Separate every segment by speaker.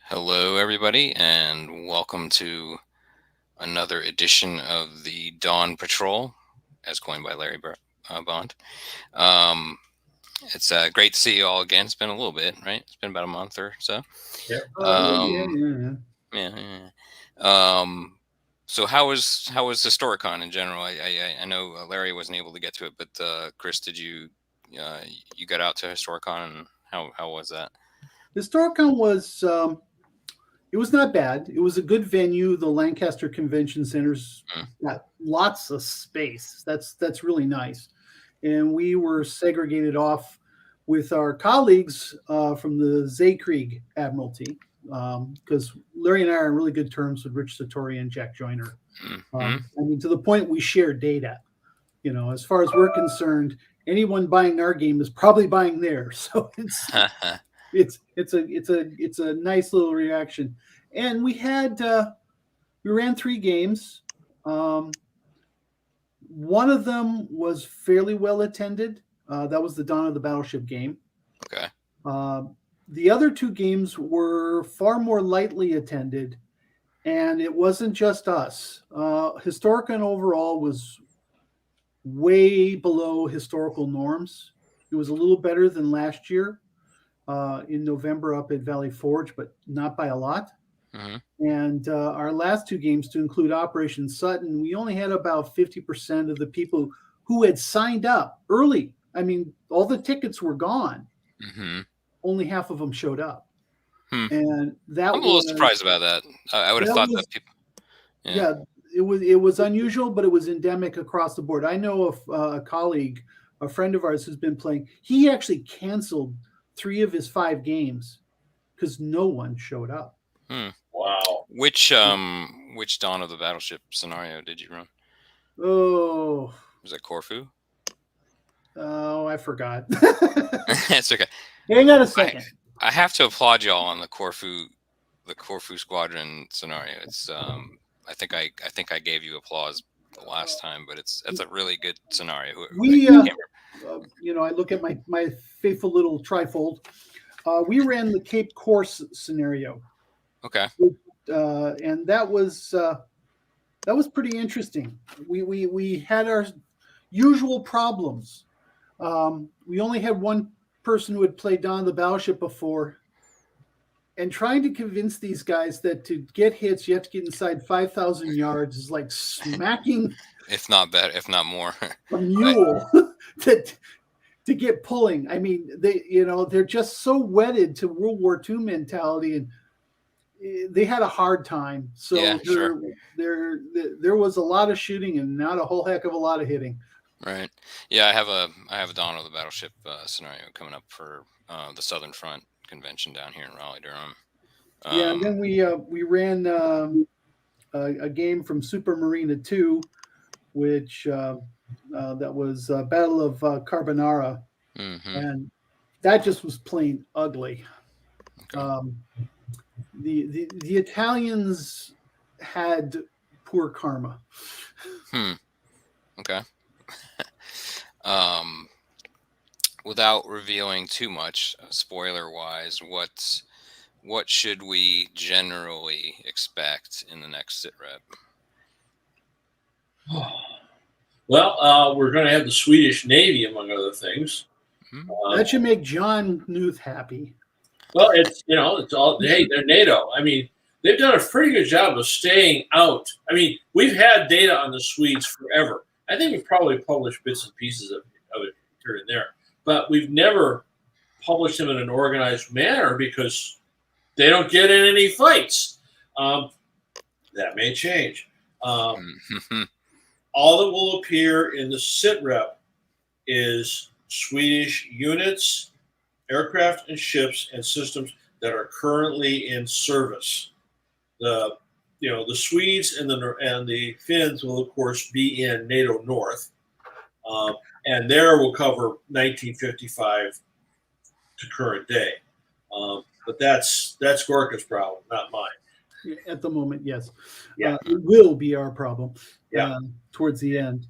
Speaker 1: Hello, everybody, and welcome to another edition of the Dawn Patrol, as coined by Larry Bond. It's great to see you all again. It's been a little bit, right? It's been about a month or so.
Speaker 2: Yeah.
Speaker 1: Yeah. So how was Historicon in general? I know Larry wasn't able to get to it, but Chris, did you you got out to Historicon, and how was that?
Speaker 2: Historicon was it was not bad. It was a good venue. The Lancaster Convention Center's got lots of space. That's really nice. And we were segregated off with our colleagues from the Zaykrieg Admiralty because Larry and I are on really good terms with Rich Satori and Jack Joyner. I mean, to the point we share data. You know, as far as we're concerned, anyone buying our game is probably buying theirs. So it's a nice little reaction. And we ran 3 games. One of them was fairly well attended. That was the Dawn of the Battleship game.
Speaker 1: Okay.
Speaker 2: The other 2 games were far more lightly attended, and it wasn't just us. Historicon overall was way below historical norms. It was a little better than last year in November up at Valley Forge, but not by a lot. And our last 2 games, to include Operation Sutton, we only had about 50% of the people who had signed up early. I mean, all the tickets were gone. Only half of them showed up. And that
Speaker 1: I'm a little surprised about that. I would have thought that people.
Speaker 2: Yeah, it was unusual, but it was endemic across the board. I know of a colleague, a friend of ours, who's been playing. He actually canceled 3 of his 5 games because no one showed up.
Speaker 3: Wow.
Speaker 1: Which Dawn of the Battleship scenario did you run?
Speaker 2: Oh.
Speaker 1: Was that Corfu?
Speaker 2: Oh, I forgot.
Speaker 1: It's okay.
Speaker 2: Hang on a second.
Speaker 1: I have to applaud y'all on the Corfu Squadron scenario. It's I think I gave you applause the last time, but it's a really good scenario.
Speaker 2: I look at my faithful little trifold. We ran the Cape Course scenario.
Speaker 1: Okay.
Speaker 2: And that was pretty interesting. We had our usual problems. We only had one person who had played Dawn of the Battleship before, and trying to convince these guys that to get hits you have to get inside 5,000 yards is like smacking,
Speaker 1: if not better, if not more,
Speaker 2: a mule to get pulling. I mean, they're just so wedded to World War II mentality, and they had a hard time. So
Speaker 1: yeah,
Speaker 2: there was a lot of shooting and not a whole heck of a lot of hitting.
Speaker 1: Right. Yeah, I have a Dawn of the Battleship scenario coming up for the Southern Front convention down here in Raleigh, Durham.
Speaker 2: And then we ran a game from Super Marina 2, which that was Battle of Carbonara, and that just was plain ugly. Okay. The Italians had poor karma.
Speaker 1: Okay. Without revealing too much, spoiler-wise, what should we generally expect in the next SITREP?
Speaker 3: Well, we're going to have the Swedish Navy, among other things.
Speaker 2: That should make John Knuth happy.
Speaker 3: Well, it's all, hey, they're NATO. I mean, they've done a pretty good job of staying out. I mean, we've had data on the Swedes forever. I think we've probably published bits and pieces of it here and there, but we've never published them in an organized manner because they don't get in any fights. That may change. All that will appear in the SITREP is Swedish units, aircraft and ships and systems that are currently in service. The Swedes and the Finns will of course be in NATO North, and there will cover 1955 to current day. But that's Gorka's problem, not mine.
Speaker 2: At the moment, yes.
Speaker 3: Yeah.
Speaker 2: It will be our problem.
Speaker 3: Yeah.
Speaker 2: Towards the end.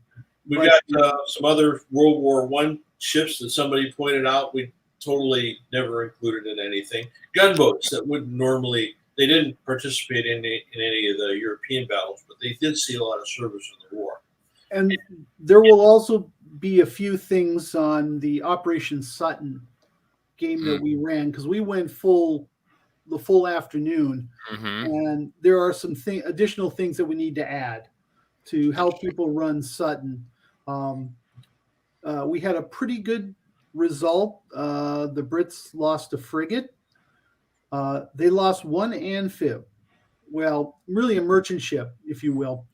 Speaker 3: We've got some other World War I ships that somebody pointed out we totally never included in anything. Gunboats that wouldn't normally they didn't participate in any of the European battles, but they did see a lot of service in the war.
Speaker 2: And there will also be a few things on the Operation Sutton game that we ran, because we went the full afternoon, and there are some additional things that we need to add to help people run Sutton. We had a pretty good result. The Brits lost a frigate. They lost one amphib. Well, really a merchant ship, if you will.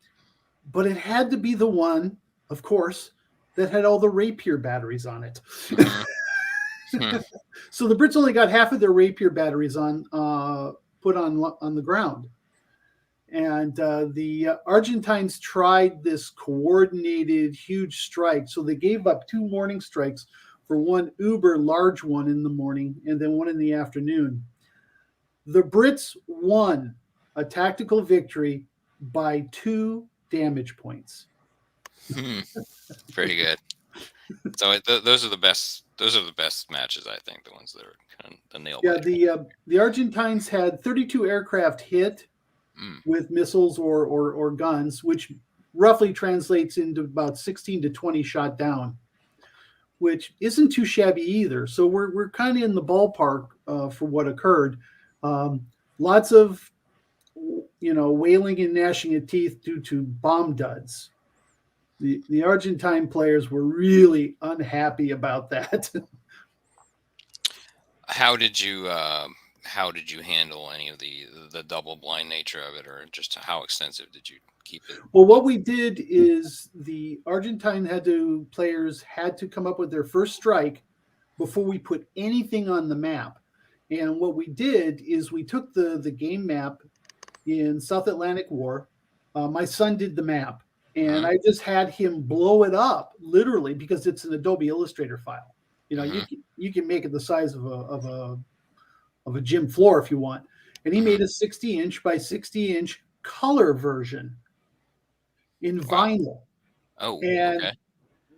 Speaker 2: But it had to be the one, of course, that had all the Rapier batteries on it. So the Brits only got half of their Rapier batteries put on the ground. And the Argentines tried this coordinated huge strike. So they gave up 2 morning strikes for one uber large one in the morning and then one in the afternoon. The Brits won a tactical victory by 2 damage points.
Speaker 1: Pretty good. So those are the best. Those are the best matches, I think. The ones that are kind of the nail biter.
Speaker 2: Yeah, the Argentines had 32 aircraft hit with missiles or guns, which roughly translates into about 16 to 20 shot down, which isn't too shabby either. So we're kind of in the ballpark for what occurred. Lots of wailing and gnashing of teeth due to bomb duds. The Argentine players were really unhappy about that.
Speaker 1: How did you handle any of the double blind nature of it, or just how extensive did you keep it?
Speaker 2: Well, what we did is the Argentine players had to come up with their first strike before we put anything on the map. And what we did is we took the game map in South Atlantic War. My son did the map, and I just had him blow it up literally, because it's an Adobe Illustrator file. You can make it the size of a gym floor if you want. And he made a 60-inch by 60-inch color version in vinyl.
Speaker 1: Oh,
Speaker 2: and
Speaker 1: okay.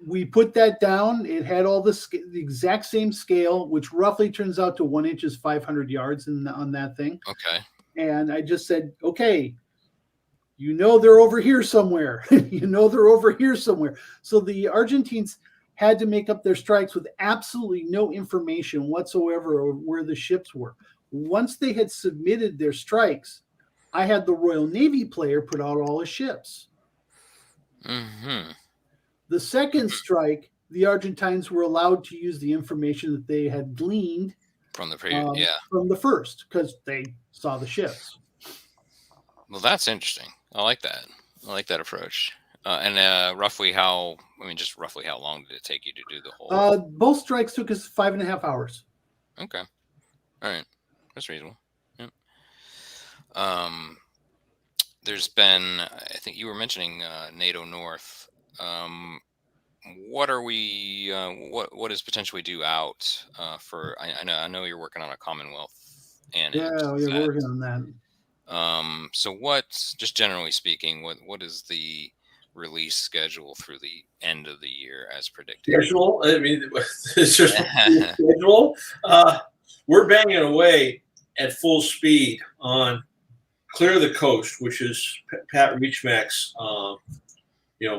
Speaker 2: We put that down. It had all the exact same scale, which roughly turns out to 1 inch is 500 yards on that thing.
Speaker 1: Okay.
Speaker 2: And I just said, okay, they're over here somewhere. They're over here somewhere. So the Argentines had to make up their strikes with absolutely no information whatsoever of where the ships were. Once they had submitted their strikes, I had the Royal Navy player put out all his ships. The second strike, the Argentines were allowed to use the information that they had gleaned
Speaker 1: from the previous,
Speaker 2: from the first, because they saw the ships.
Speaker 1: Well, that's interesting. I like that. I like that approach. And roughly how long did it take you to do the whole?
Speaker 2: Both strikes took us 5.5 hours.
Speaker 1: Okay. All right. That's reasonable. Yep. There's been, I think you were mentioning NATO North. What are we? What is potentially due out for? I know you're working on a Commonwealth annex.
Speaker 2: Yeah, we're working on that.
Speaker 1: So what's, just generally speaking, what is the release schedule through the end of the year as predicted?
Speaker 3: Schedule? I mean, it's just schedule. We're banging away at full speed on Clear the Coast, which is Pat Reachmack's,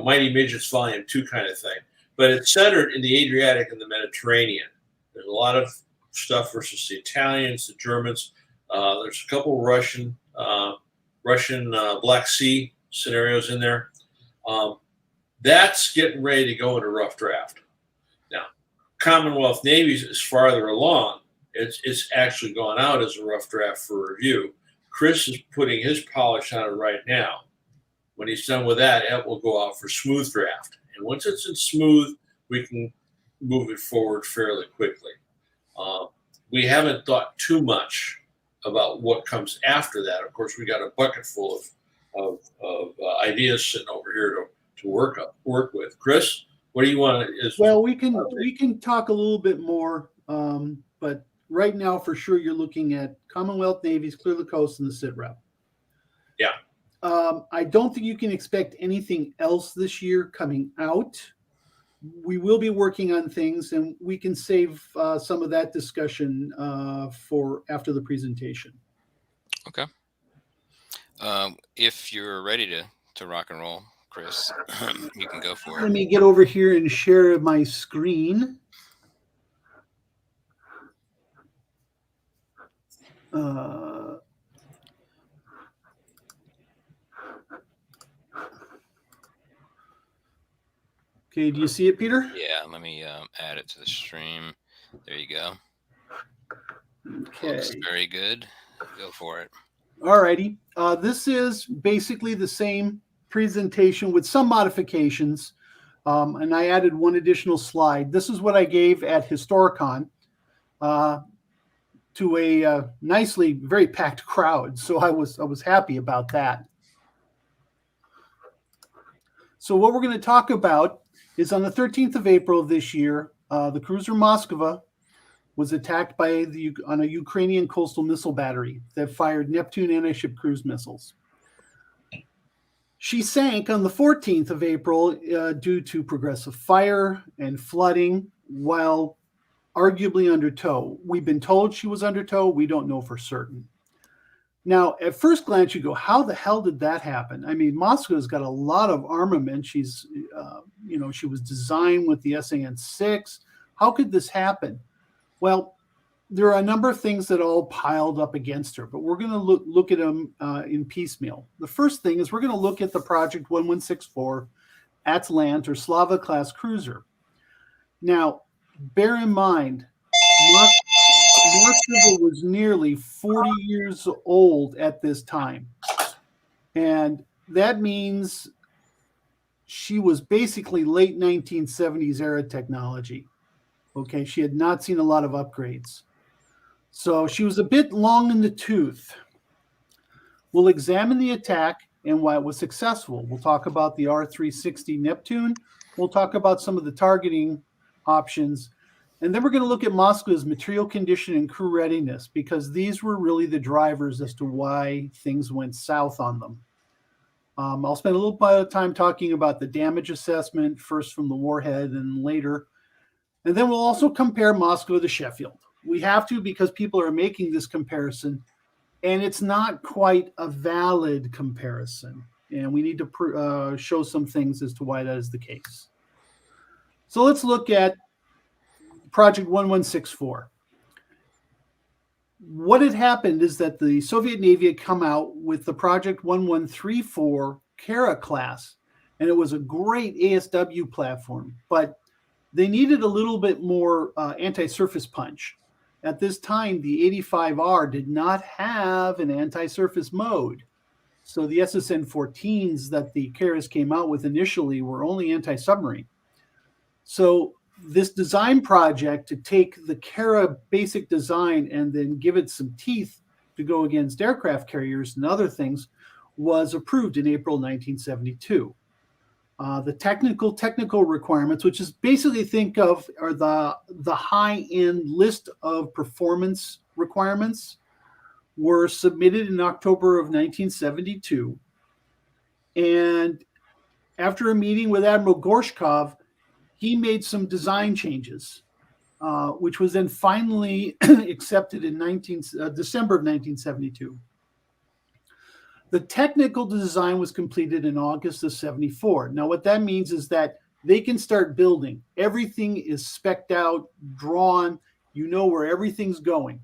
Speaker 3: Mighty Midgets Volume 2 kind of thing. But it's centered in the Adriatic and the Mediterranean. There's a lot of stuff versus the Italians, the Germans. There's a couple Russian Black Sea scenarios in there. That's getting ready to go into rough draft. Now, Commonwealth Navy is farther along. It's actually gone out as a rough draft for review. Chris is putting his polish on it right now. When he's done with that, it will go out for smooth draft. And once it's in smooth, we can move it forward fairly quickly. We haven't thought too much about what comes after that. Of course, we got a bucket full of ideas sitting over here to work with. Chris, what do you want?
Speaker 2: Well, we can talk a little bit more, but right now, for sure, you're looking at Commonwealth Navy's Clear the Coast and the SITREP.
Speaker 3: Yeah.
Speaker 2: I don't think you can expect anything else this year coming out. We will be working on things, and we can save some of that discussion for after the presentation.
Speaker 1: Okay. If you're ready to rock and roll, Chris, you can go for
Speaker 2: Let
Speaker 1: it.
Speaker 2: me get over here and share my screen. Okay, do you see it, Peter?
Speaker 1: Yeah, let me add it to the stream. There you go.
Speaker 2: Okay.
Speaker 1: Looks very good. Go for it.
Speaker 2: All righty. This is basically the same presentation with some modifications. And I added one additional slide. This is what I gave at Historicon to a nicely, very packed crowd. So I was happy about that. So what we're going to talk about is on the 13th of April of this year, the cruiser Moskva was attacked on a Ukrainian coastal missile battery that fired Neptune anti-ship cruise missiles. She sank on the 14th of April due to progressive fire and flooding while arguably under tow. We've been told she was under tow. We don't know for certain. Now, at first glance, you go, how the hell did that happen? I mean, Moscow's got a lot of armament. She's, she was designed with the SAN-6. How could this happen? Well, there are a number of things that all piled up against her, but we're going to look at them in piecemeal. The first thing is we're going to look at the Project 1164 Atlant or Slava class cruiser. Now, bear in mind, Moskva was nearly 40 years old at this time. And that means she was basically late 1970s era technology. Okay, she had not seen a lot of upgrades. So she was a bit long in the tooth. We'll examine the attack and why it was successful. We'll talk about the R360 Neptune. We'll talk about some of the targeting options. And then we're going to look at Moskva's material condition and crew readiness, because these were really the drivers as to why things went south on them. I'll spend a little bit of time talking about the damage assessment, first from the warhead and later. And then we'll also compare Moskva to Sheffield. We have to, because people are making this comparison, and it's not quite a valid comparison. And we need to show some things as to why that is the case. So let's look at Project 1164. What had happened is that the Soviet Navy had come out with the Project 1134 Kara class, and it was a great ASW platform, but they needed a little bit more anti-surface punch. At this time, the 85R did not have an anti-surface mode. So the SSN-14s that the Karas came out with initially were only anti-submarine. So this design project to take the Kara basic design and then give it some teeth to go against aircraft carriers and other things was approved in April 1972. The technical requirements, which is basically think of are the high-end list of performance requirements, were submitted in October of 1972. And after a meeting with Admiral Gorshkov, he made some design changes, which was then finally accepted in December of 1972. The technical design was completed in August of 74. Now, what that means is that they can start building. Everything is spec'd out, drawn. You know where everything's going.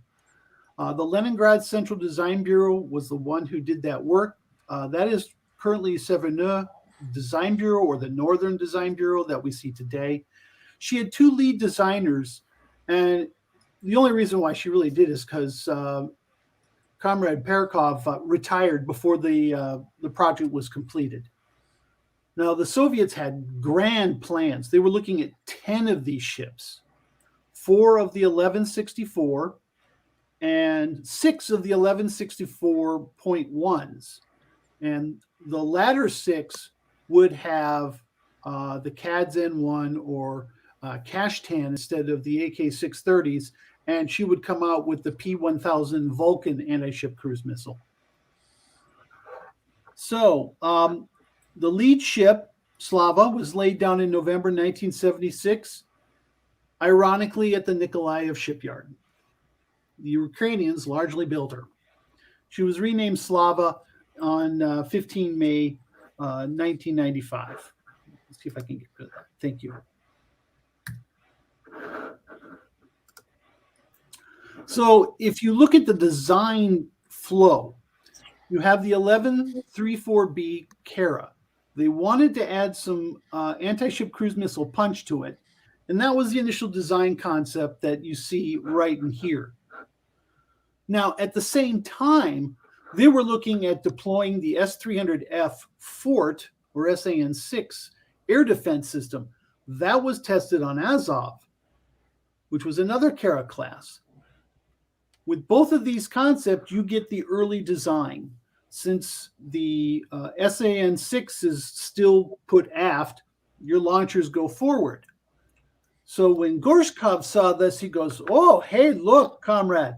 Speaker 2: The Leningrad Central Design Bureau was the one who did that work. That is currently Severneux Design Bureau, or the Northern Design Bureau that we see today. She had two lead designers, and the only reason why she really did is because Comrade Perikov retired before the project was completed. Now, the Soviets had grand plans. They were looking at 10 of these ships, 4 of the 1164 and 6 of the 1164.1s. And the latter 6 would have the CADS N1 or Kashtan instead of the AK-630s, and she would come out with the P-1000 Vulcan anti-ship cruise missile. So the lead ship, Slava, was laid down in November 1976, ironically at the Nikolaev shipyard. The Ukrainians largely built her. She was renamed Slava on 15 May 1995. Let's see if I can get rid of that. Thank you. So if you look at the design flow, you have the 1134B Kara. They wanted to add some anti-ship cruise missile punch to it, and that was the initial design concept that you see right in here. Now, at the same time, they were looking at deploying the S-300F Fort, or SAN-6, air defense system. That was tested on Azov, which was another Kara class. With both of these concepts, you get the early design. Since the SAN-6 is still put aft, your launchers go forward. So when Gorshkov saw this, he goes, oh, hey, look, comrade,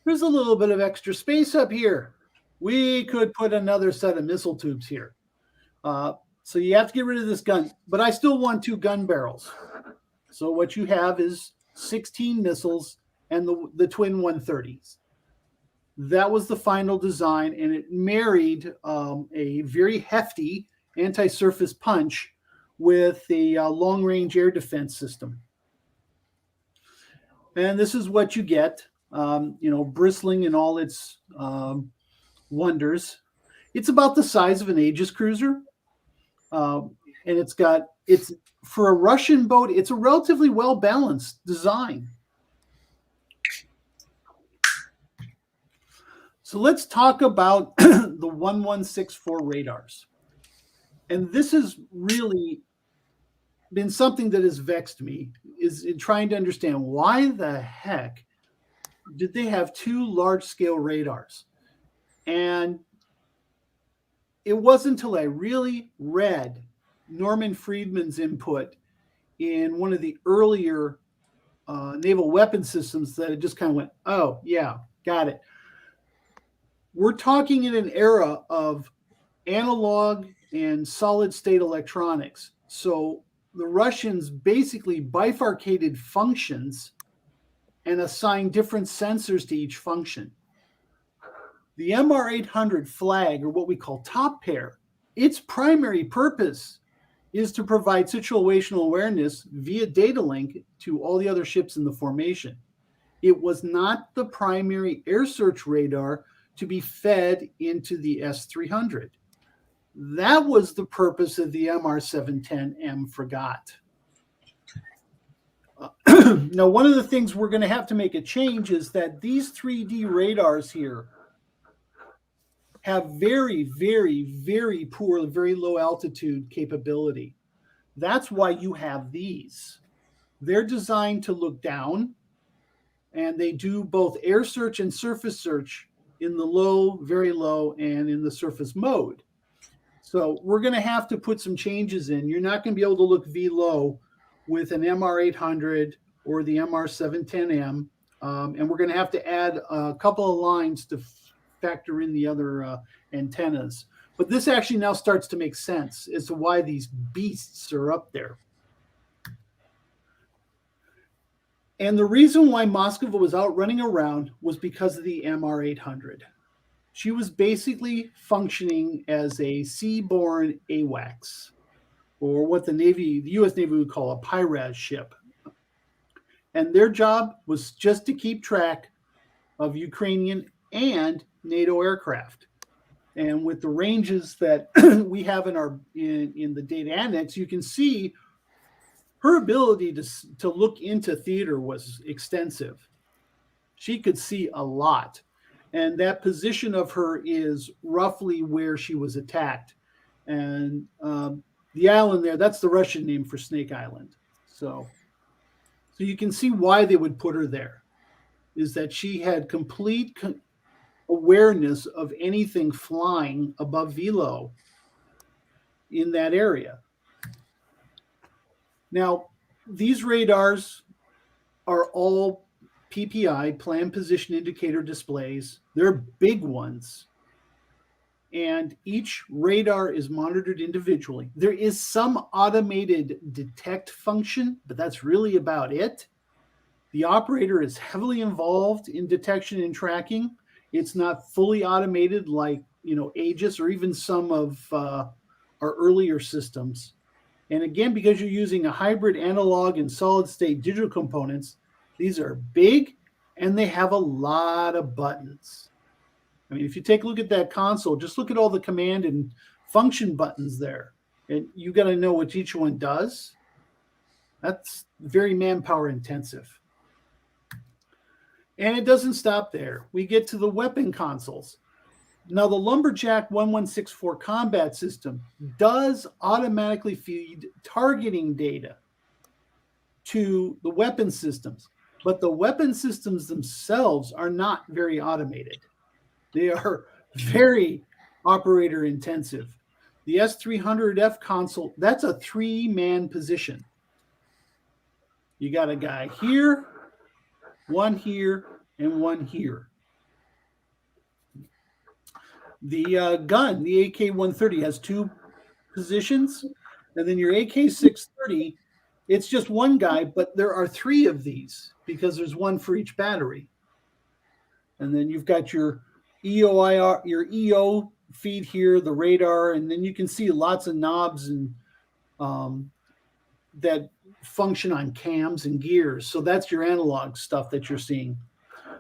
Speaker 2: there's a little bit of extra space up here. We could put another set of missile tubes here. So you have to get rid of this gun, but I still want 2 gun barrels. So what you have is 16 missiles and the twin 130s. That was the final design, and it married a very hefty anti-surface punch with a long-range air defense system. And this is what you get, bristling in all its wonders. It's about the size of an Aegis cruiser, and it's for a Russian boat, it's a relatively well-balanced design. So let's talk about the 1164 radars. And this has really been something that has vexed me, is in trying to understand why the heck did they have 2 large-scale radars? And it wasn't until I really read Norman Friedman's input in one of the earlier naval weapon systems that it just kind of went, oh, yeah, got it. We're talking in an era of analog and solid state electronics. So the Russians basically bifurcated functions and assigned different sensors to each function. The MR800 flag, or what we call top pair, its primary purpose is to provide situational awareness via data link to all the other ships in the formation. It was not the primary air search radar to be fed into the S-300. That was the purpose of the MR-710M Frigate. Now, one of the things we're going to have to make a change is that these 3D radars here have very, very, very poor, very low altitude capability. That's why you have these. They're designed to look down, and they do both air search and surface search in the low, very low, and in the surface mode. So we're going to have to put some changes in. You're not going to be able to look V-low with an MR800 or the MR710M, and we're going to have to add a couple of lines to factor in the other antennas. But this actually now starts to make sense as to why these beasts are up there. And the reason why Moskva was out running around was because of the MR800. She was basically functioning as a seaborne AWACS, or what the U.S. Navy would call a PIRAS ship. And their job was just to keep track of Ukrainian and NATO aircraft. And with the ranges that we have in the data annex, you can see her ability to look into theater was extensive. She could see a lot. And that position of her is roughly where she was attacked. And the island there, that's the Russian name for Snake Island. So you can see why they would put her there, is that she had complete awareness of anything flying above velo in that area. Now, these radars are all PPI, Plan Position Indicator displays. They're big ones. And each radar is monitored individually. There is some automated detect function, but that's really about it. The operator is heavily involved in detection and tracking, It's not fully automated like, Aegis or even some of our earlier systems. And again, because you're using a hybrid analog and solid state digital components, these are big and they have a lot of buttons. I mean, if you take a look at that console, just look at all the command and function buttons there. And you got to know what each one does. That's very manpower intensive. And it doesn't stop there. We get to the weapon consoles. Now, the Lumberjack 1164 combat system does automatically feed targeting data to the weapon systems, but the weapon systems themselves are not very automated. They are very operator intensive. The S300F console, that's a 3-man position. You got a guy here, one here, and one here. The gun, the AK-130, has 2 positions, and then your AK-630, it's just one guy, but there are 3 of these because there's one for each battery. And then you've got your EOIR, your EO feed here, the radar, and then you can see lots of knobs and that function on cams and gears. So that's your analog stuff that you're seeing.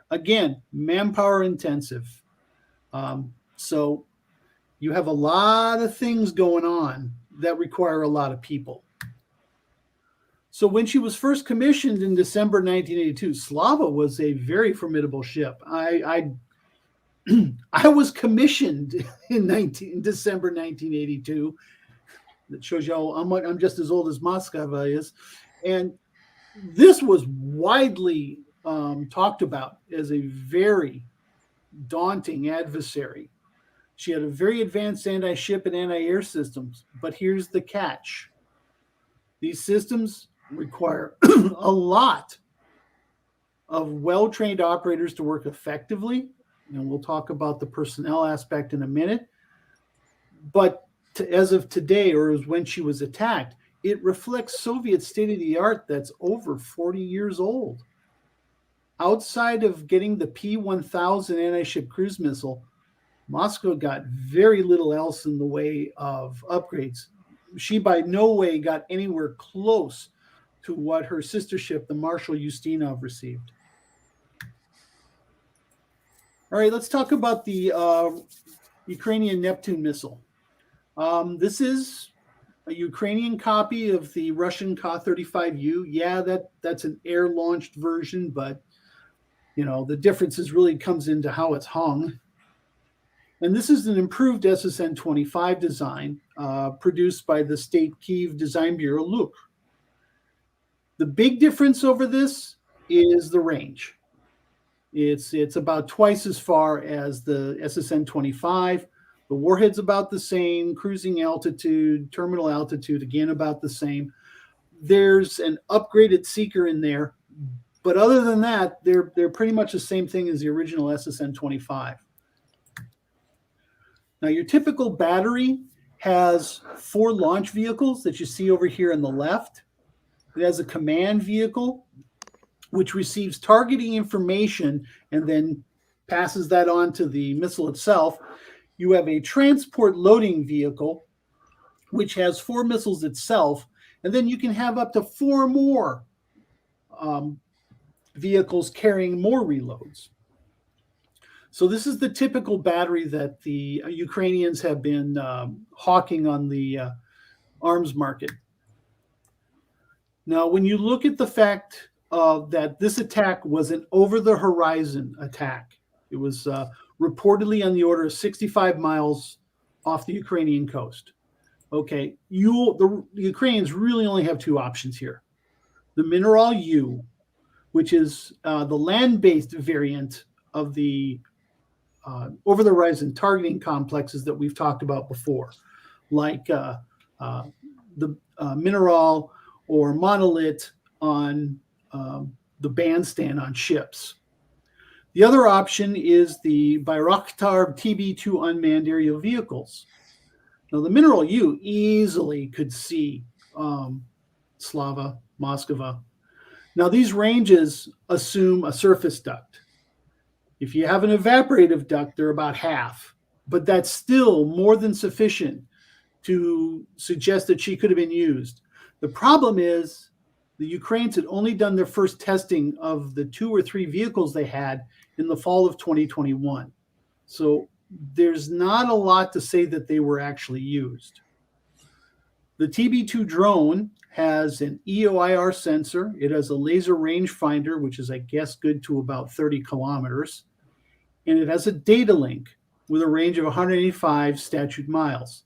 Speaker 2: Again, manpower intensive. So you have a lot of things going on that require a lot of people. So when she was first commissioned in December 1982, Slava was a very formidable ship. I was commissioned in December 1982. That shows you how I'm just as old as Moskva is. And this was widely talked about as a very daunting adversary. She had a very advanced anti-ship and anti-air systems, but here's the catch. These systems require a lot of well-trained operators to work effectively, and we'll talk about the personnel aspect in a minute. But as of today, or as when she was attacked, it reflects Soviet state-of-the-art that's over 40 years old. Outside of getting the P-1000 anti-ship cruise missile, Moscow got very little else in the way of upgrades. She by no way got anywhere close to what her sister ship, the Marshal Ustinov, received. All right, let's talk about the Ukrainian Neptune missile. This is a Ukrainian copy of the Russian Ka-35U. Yeah, that's an air-launched version, but the differences really comes into how it's hung. And this is an improved SSN-25 design produced by the State Kyiv Design Bureau, LUK. The big difference over this is the range. It's about twice as far as the SSN-25. The warhead's about the same, cruising altitude, terminal altitude, again, about the same. There's an upgraded seeker in there, but other than that, they're pretty much the same thing as the original SSN-25. Now, your typical battery has 4 launch vehicles that you see over here on the left. It has a command vehicle, which receives targeting information and then passes that on to the missile itself. You have a transport loading vehicle, which has 4 missiles itself, and then you can have up to 4 more vehicles carrying more reloads. So this is the typical battery that the Ukrainians have been hawking on the arms market. Now, when you look at the fact that this attack was an over-the-horizon attack, it was reportedly on the order of 65 miles off the Ukrainian coast. Okay, the Ukrainians really only have 2 options here. The Mineral U, which is the land-based variant of the over-the-horizon targeting complexes that we've talked about before, like the Mineral or Monolith on the bandstand on ships. The other option is the Bayraktar TB2 unmanned aerial vehicles. Now, the Mineral U easily could see Slava, Moskva. Now, these ranges assume a surface duct. If you have an evaporative duct, they're about half, but that's still more than sufficient to suggest that she could have been used. The problem is the Ukrainians had only done their first testing of the 2 or 3 vehicles they had in the fall of 2021. So there's not a lot to say that they were actually used. The TB2 drone has an EOIR sensor. It has a laser rangefinder, which is, I guess, good to about 30 kilometers. And it has a data link with a range of 185 statute miles.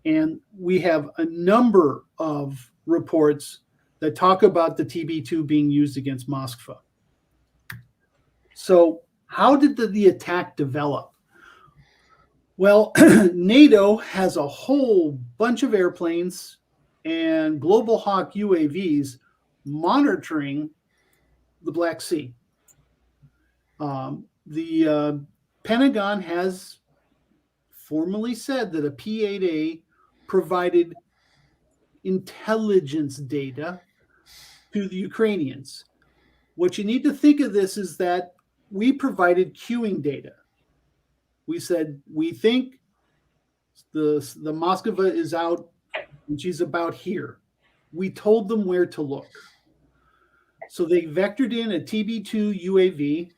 Speaker 2: And we have a number of reports that talk about the TB2 being used against Moskva. So how did the attack develop? Well, NATO has a whole bunch of airplanes and Global Hawk UAVs monitoring the Black Sea. The Pentagon has formally said that a P-8A provided intelligence data to the Ukrainians. What you need to think of this is that we provided queuing data. We said, we think the Moskva is out and she's about here. We told them where to look. So they vectored in a TB2 UAV,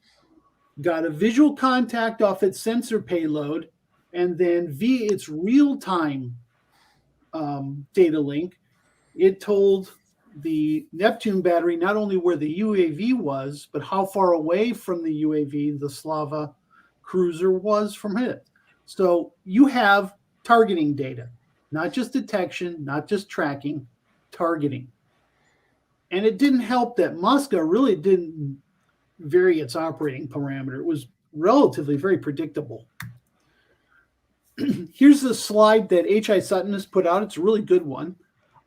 Speaker 2: got a visual contact off its sensor payload, and then via its real-time data link, it told the Neptune battery not only where the UAV was, but how far away from the UAV the Slava cruiser was from it. So you have targeting data, not just detection, not just tracking, targeting. And it didn't help that Moscow really didn't vary its operating parameter. It was relatively very predictable. Here's the slide that H.I. Sutton has put out. It's a really good one.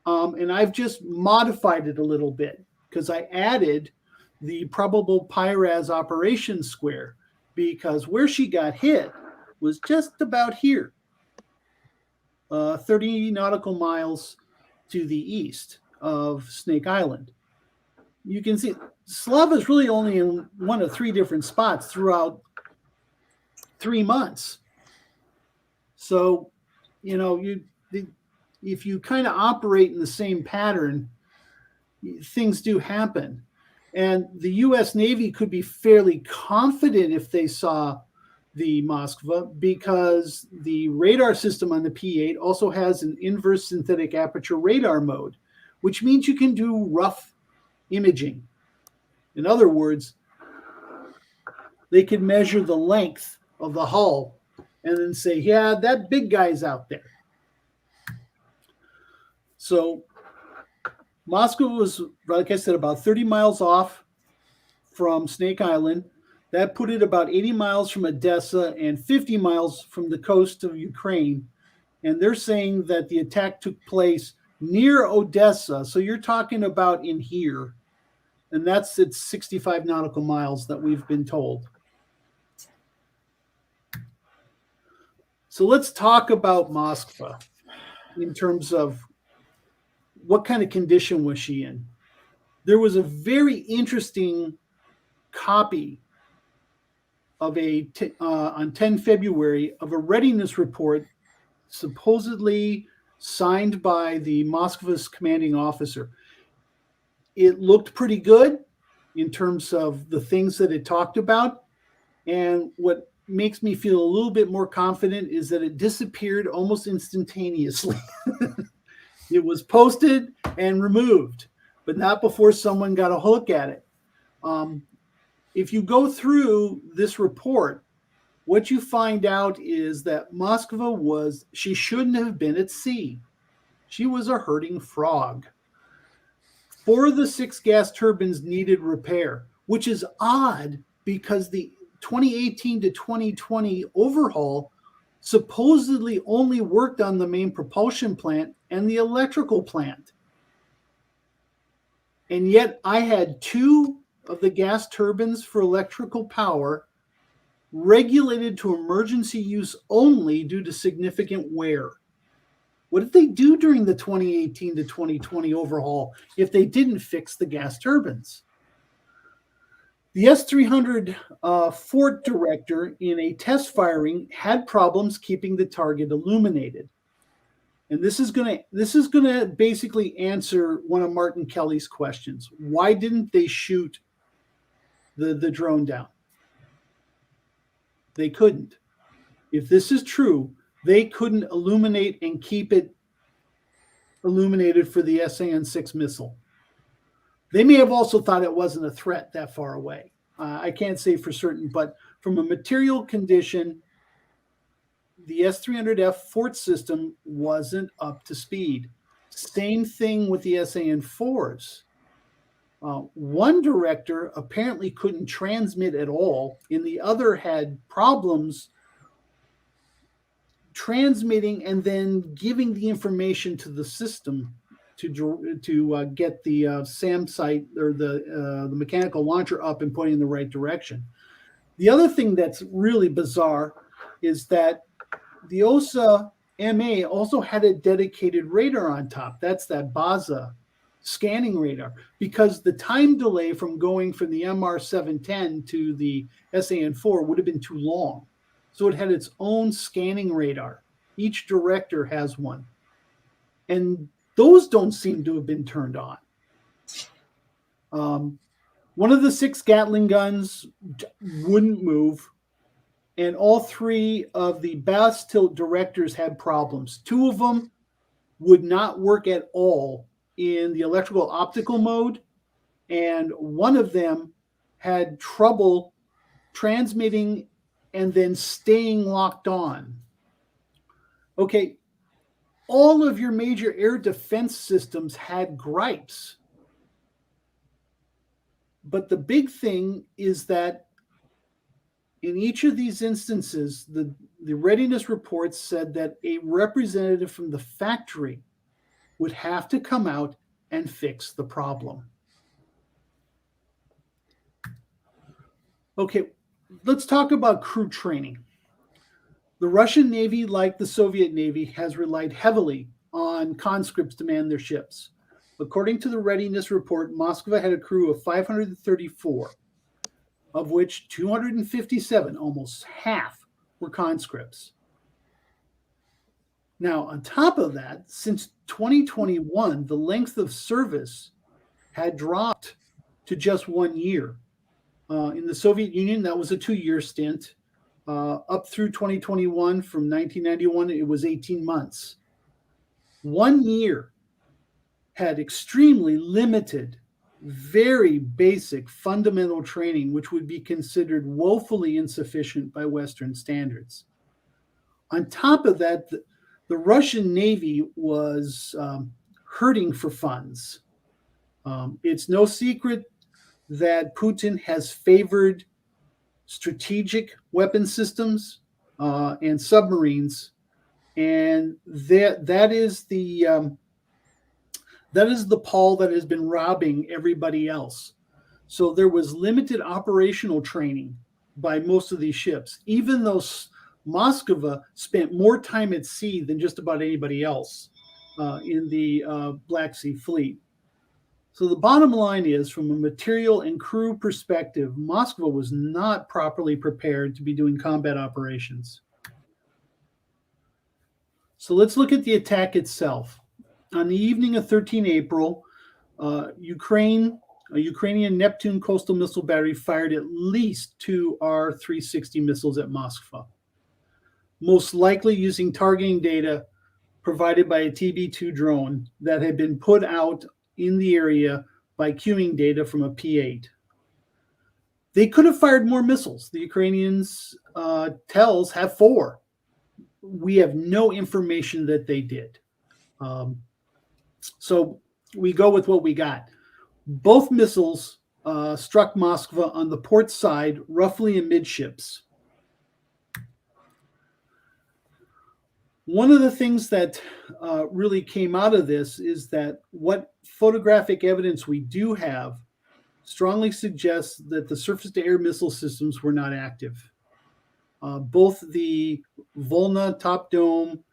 Speaker 2: And I've just modified it a little bit because I added the probable PIRAS operation square, because where she got hit was just about here, 30 nautical miles to the east of Snake Island. You can see Slava is really only in one of 3 different spots throughout 3 months. So, you know, if you kind of operate in the same pattern, things do happen. And the U.S. Navy could be fairly confident if they saw the Moskva, because the radar system on the P-8 also has an inverse synthetic aperture radar mode, which means you can do rough imaging. In other words, they could measure the length of the hull and then say, yeah, that big guy's out there. So Moscow was, like I said, about 30 miles off from Snake Island. That put it about 80 miles from Odessa and 50 miles from the coast of Ukraine. And they're saying that the attack took place near Odessa. So you're talking about in here. And that's its 65 nautical miles that we've been told. So let's talk about Moskva in terms of what kind of condition was she in. There was a very interesting copy of on 10 February of a readiness report supposedly signed by the Moskva's commanding officer. It looked pretty good in terms of the things that it talked about. And what makes me feel a little bit more confident is that it disappeared almost instantaneously. It was posted and removed, but not before someone got a look at it. If you go through this report, what you find out is that Moskva she shouldn't have been at sea. She was a hurting frog. 4 of the 6 gas turbines needed repair, which is odd because the 2018 to 2020 overhaul supposedly only worked on the main propulsion plant and the electrical plant. And yet I had 2 of the gas turbines for electrical power regulated to emergency use only due to significant wear. What did they do during the 2018 to 2020 overhaul if they didn't fix the gas turbines? The S-300 fort director in a test firing had problems keeping the target illuminated. And this is gonna basically answer one of Martin Kelly's questions. Why didn't they shoot the drone down? They couldn't. If this is true, they couldn't illuminate and keep it illuminated for the SAN-6 missile. They may have also thought it wasn't a threat that far away. I can't say for certain, but from a material condition, the S-300F fort system wasn't up to speed. Same thing with the SAN-4s. One director apparently couldn't transmit at all, and the other had problems transmitting and then giving the information to the system to get the SAM site or the mechanical launcher up and pointing in the right direction. The other thing that's really bizarre is that the OSA MA also had a dedicated radar on top. That's that BAZA scanning radar, because the time delay from going from the MR710 to the SAN-4 would have been too long. So it had its own scanning radar. Each director has one. And those don't seem to have been turned on. One of the 6 Gatling guns wouldn't move, and all 3 of the ballast tilt directors had problems. 2 of them would not work at all in the electrical optical mode, and one of them had trouble transmitting and then staying locked on. Okay, all of your major air defense systems had gripes. But the big thing is that in each of these instances, the readiness reports said that a representative from the factory would have to come out and fix the problem. Okay, let's talk about crew training. The Russian Navy, like the Soviet Navy, has relied heavily on conscripts to man their ships. According to the readiness report, Moskva had a crew of 534, of which 257, almost half, were conscripts. Now, on top of that, since 2021, the length of service had dropped to just 1 year. In the Soviet Union, that was a 2-year stint. Up through 2021, from 1991, it was 18 months. 1 year had extremely limited, very basic fundamental training, which would be considered woefully insufficient by Western standards. On top of that, the Russian Navy was hurting for funds. It's no secret that Putin has favored strategic weapon systems and submarines, and that is the pall that has been robbing everybody else. So there was limited operational training by most of these ships, even though Moskva spent more time at sea than just about anybody else in the Black Sea Fleet. So the bottom line is, from a material and crew perspective, Moskva was not properly prepared to be doing combat operations. So let's look at the attack itself. On the evening of 13 April, a Ukrainian Neptune coastal missile battery fired at least 2 R-360 missiles at Moskva, most likely using targeting data provided by a TB2 drone that had been put out in the area by queuing data from a P-8. They could have fired more missiles. The Ukrainians tells have 4. We have no information that they did. So we go with what we got. Both missiles struck Moskva on the port side, roughly amidships. One of the things that really came out of this is that what photographic evidence we do have strongly suggests that the surface-to-air missile systems were not active. Both the Volna top dome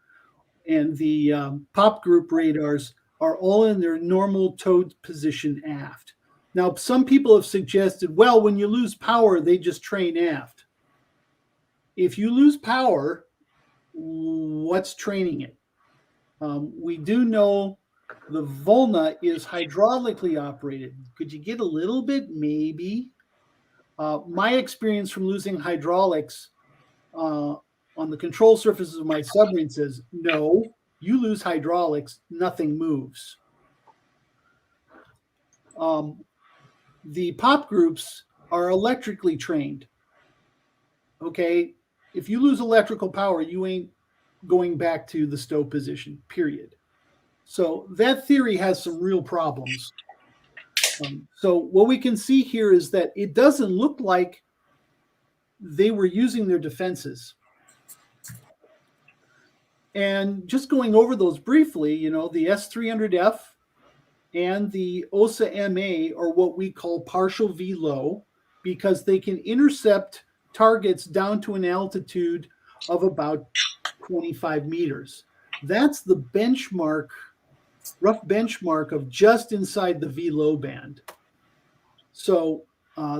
Speaker 2: and the pop group radars are all in their normal towed position aft. Now, some people have suggested, well, when you lose power, they just train aft. If you lose power, what's training it? We do know the Volna is hydraulically operated. Could you get a little bit? Maybe. My experience from losing hydraulics on the control surfaces of my submarine says, no, you lose hydraulics, nothing moves. The pop groups are electrically trained. Okay, if you lose electrical power, you ain't going back to the stow position, period. So that theory has some real problems. So what we can see here is that it doesn't look like they were using their defenses. And just going over those briefly, you know, the S-300F and the OSA MA are what we call partial V low because they can intercept targets down to an altitude of about 25 meters. That's the benchmark, rough benchmark of just inside the V low band. So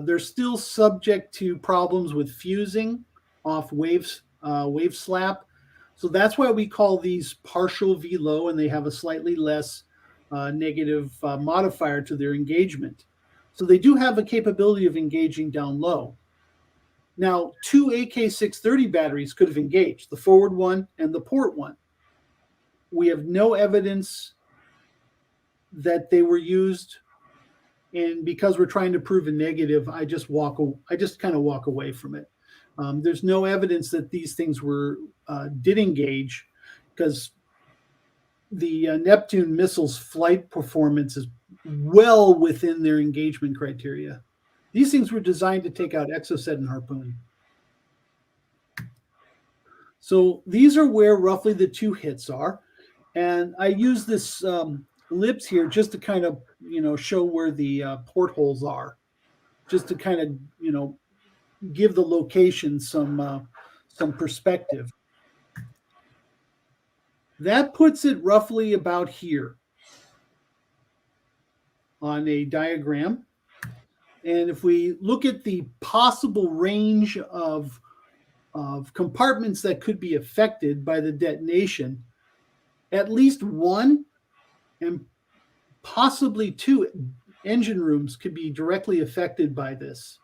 Speaker 2: they're still subject to problems with fusing off wave slap. So that's why we call these partial V low, and they have a slightly less negative modifier to their engagement. So they do have a capability of engaging down low. Now, 2 AK-630 batteries could have engaged, the forward one and the port one. We have no evidence that they were used, and because we're trying to prove a negative, I just kind of walk away from it. There's no evidence that these things did engage, because the Neptune missile's flight performance is well within their engagement criteria. These things were designed to take out Exocet and Harpoon. So these are where roughly the two hits are. And I use this ellipse here just to kind of, show where the portholes are, just to kind of, give the location some perspective. That puts it roughly about here on a diagram. And if we look at the possible range of compartments that could be affected by the detonation, at least one and possibly two engine rooms could be directly affected by this.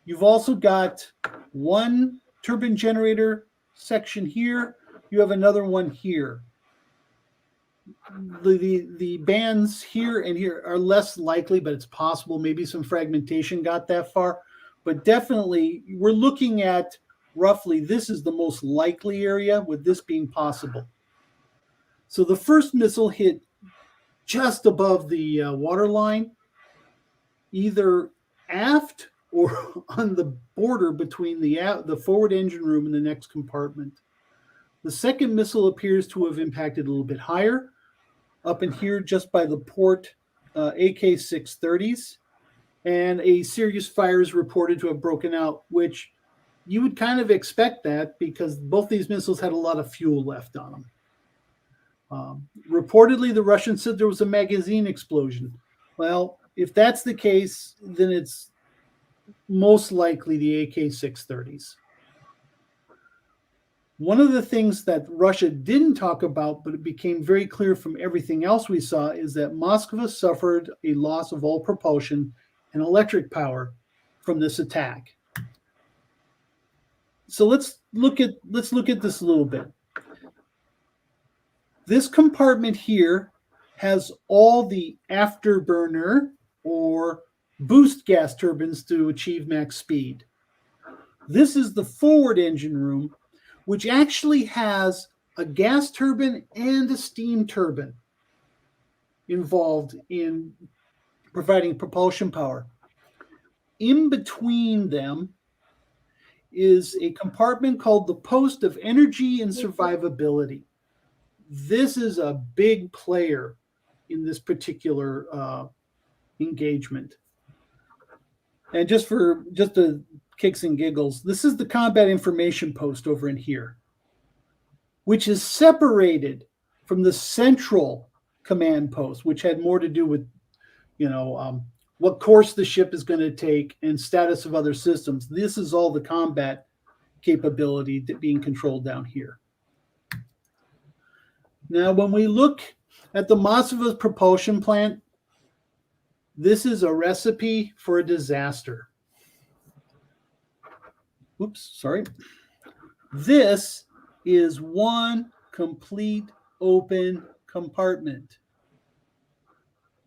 Speaker 2: You've also got one turbine generator section here. You have another one here. The bands here and here are less likely, but it's possible maybe some fragmentation got that far. But definitely, we're looking at roughly this is the most likely area with this being possible. So the first missile hit just above the waterline, either aft or on the border between the forward engine room and the next compartment. The second missile appears to have impacted a little bit higher, up in here just by the port AK-630s, and a serious fire is reported to have broken out, which you would kind of expect that because both these missiles had a lot of fuel left on them. Reportedly, the Russians said there was a magazine explosion. Well, if that's the case, then it's most likely the AK-630s. One of the things that Russia didn't talk about, but it became very clear from everything else we saw, is that Moskva suffered a loss of all propulsion and electric power from this attack. So let's look at this a little bit. This compartment here has all the afterburner or boost gas turbines to achieve max speed. This is the forward engine room, which actually has a gas turbine and a steam turbine involved in providing propulsion power. In between them is a compartment called the Post of Energy and Survivability. This is a big player in this particular engagement. And just the kicks and giggles, this is the combat information post over in here, which is separated from the central command post, which had more to do with, what course the ship is going to take, and status of other systems. This is all the combat capability being controlled down here. Now, when we look at the Mosfet propulsion plant, this is a recipe for a disaster. Oops, sorry. This is one complete open compartment.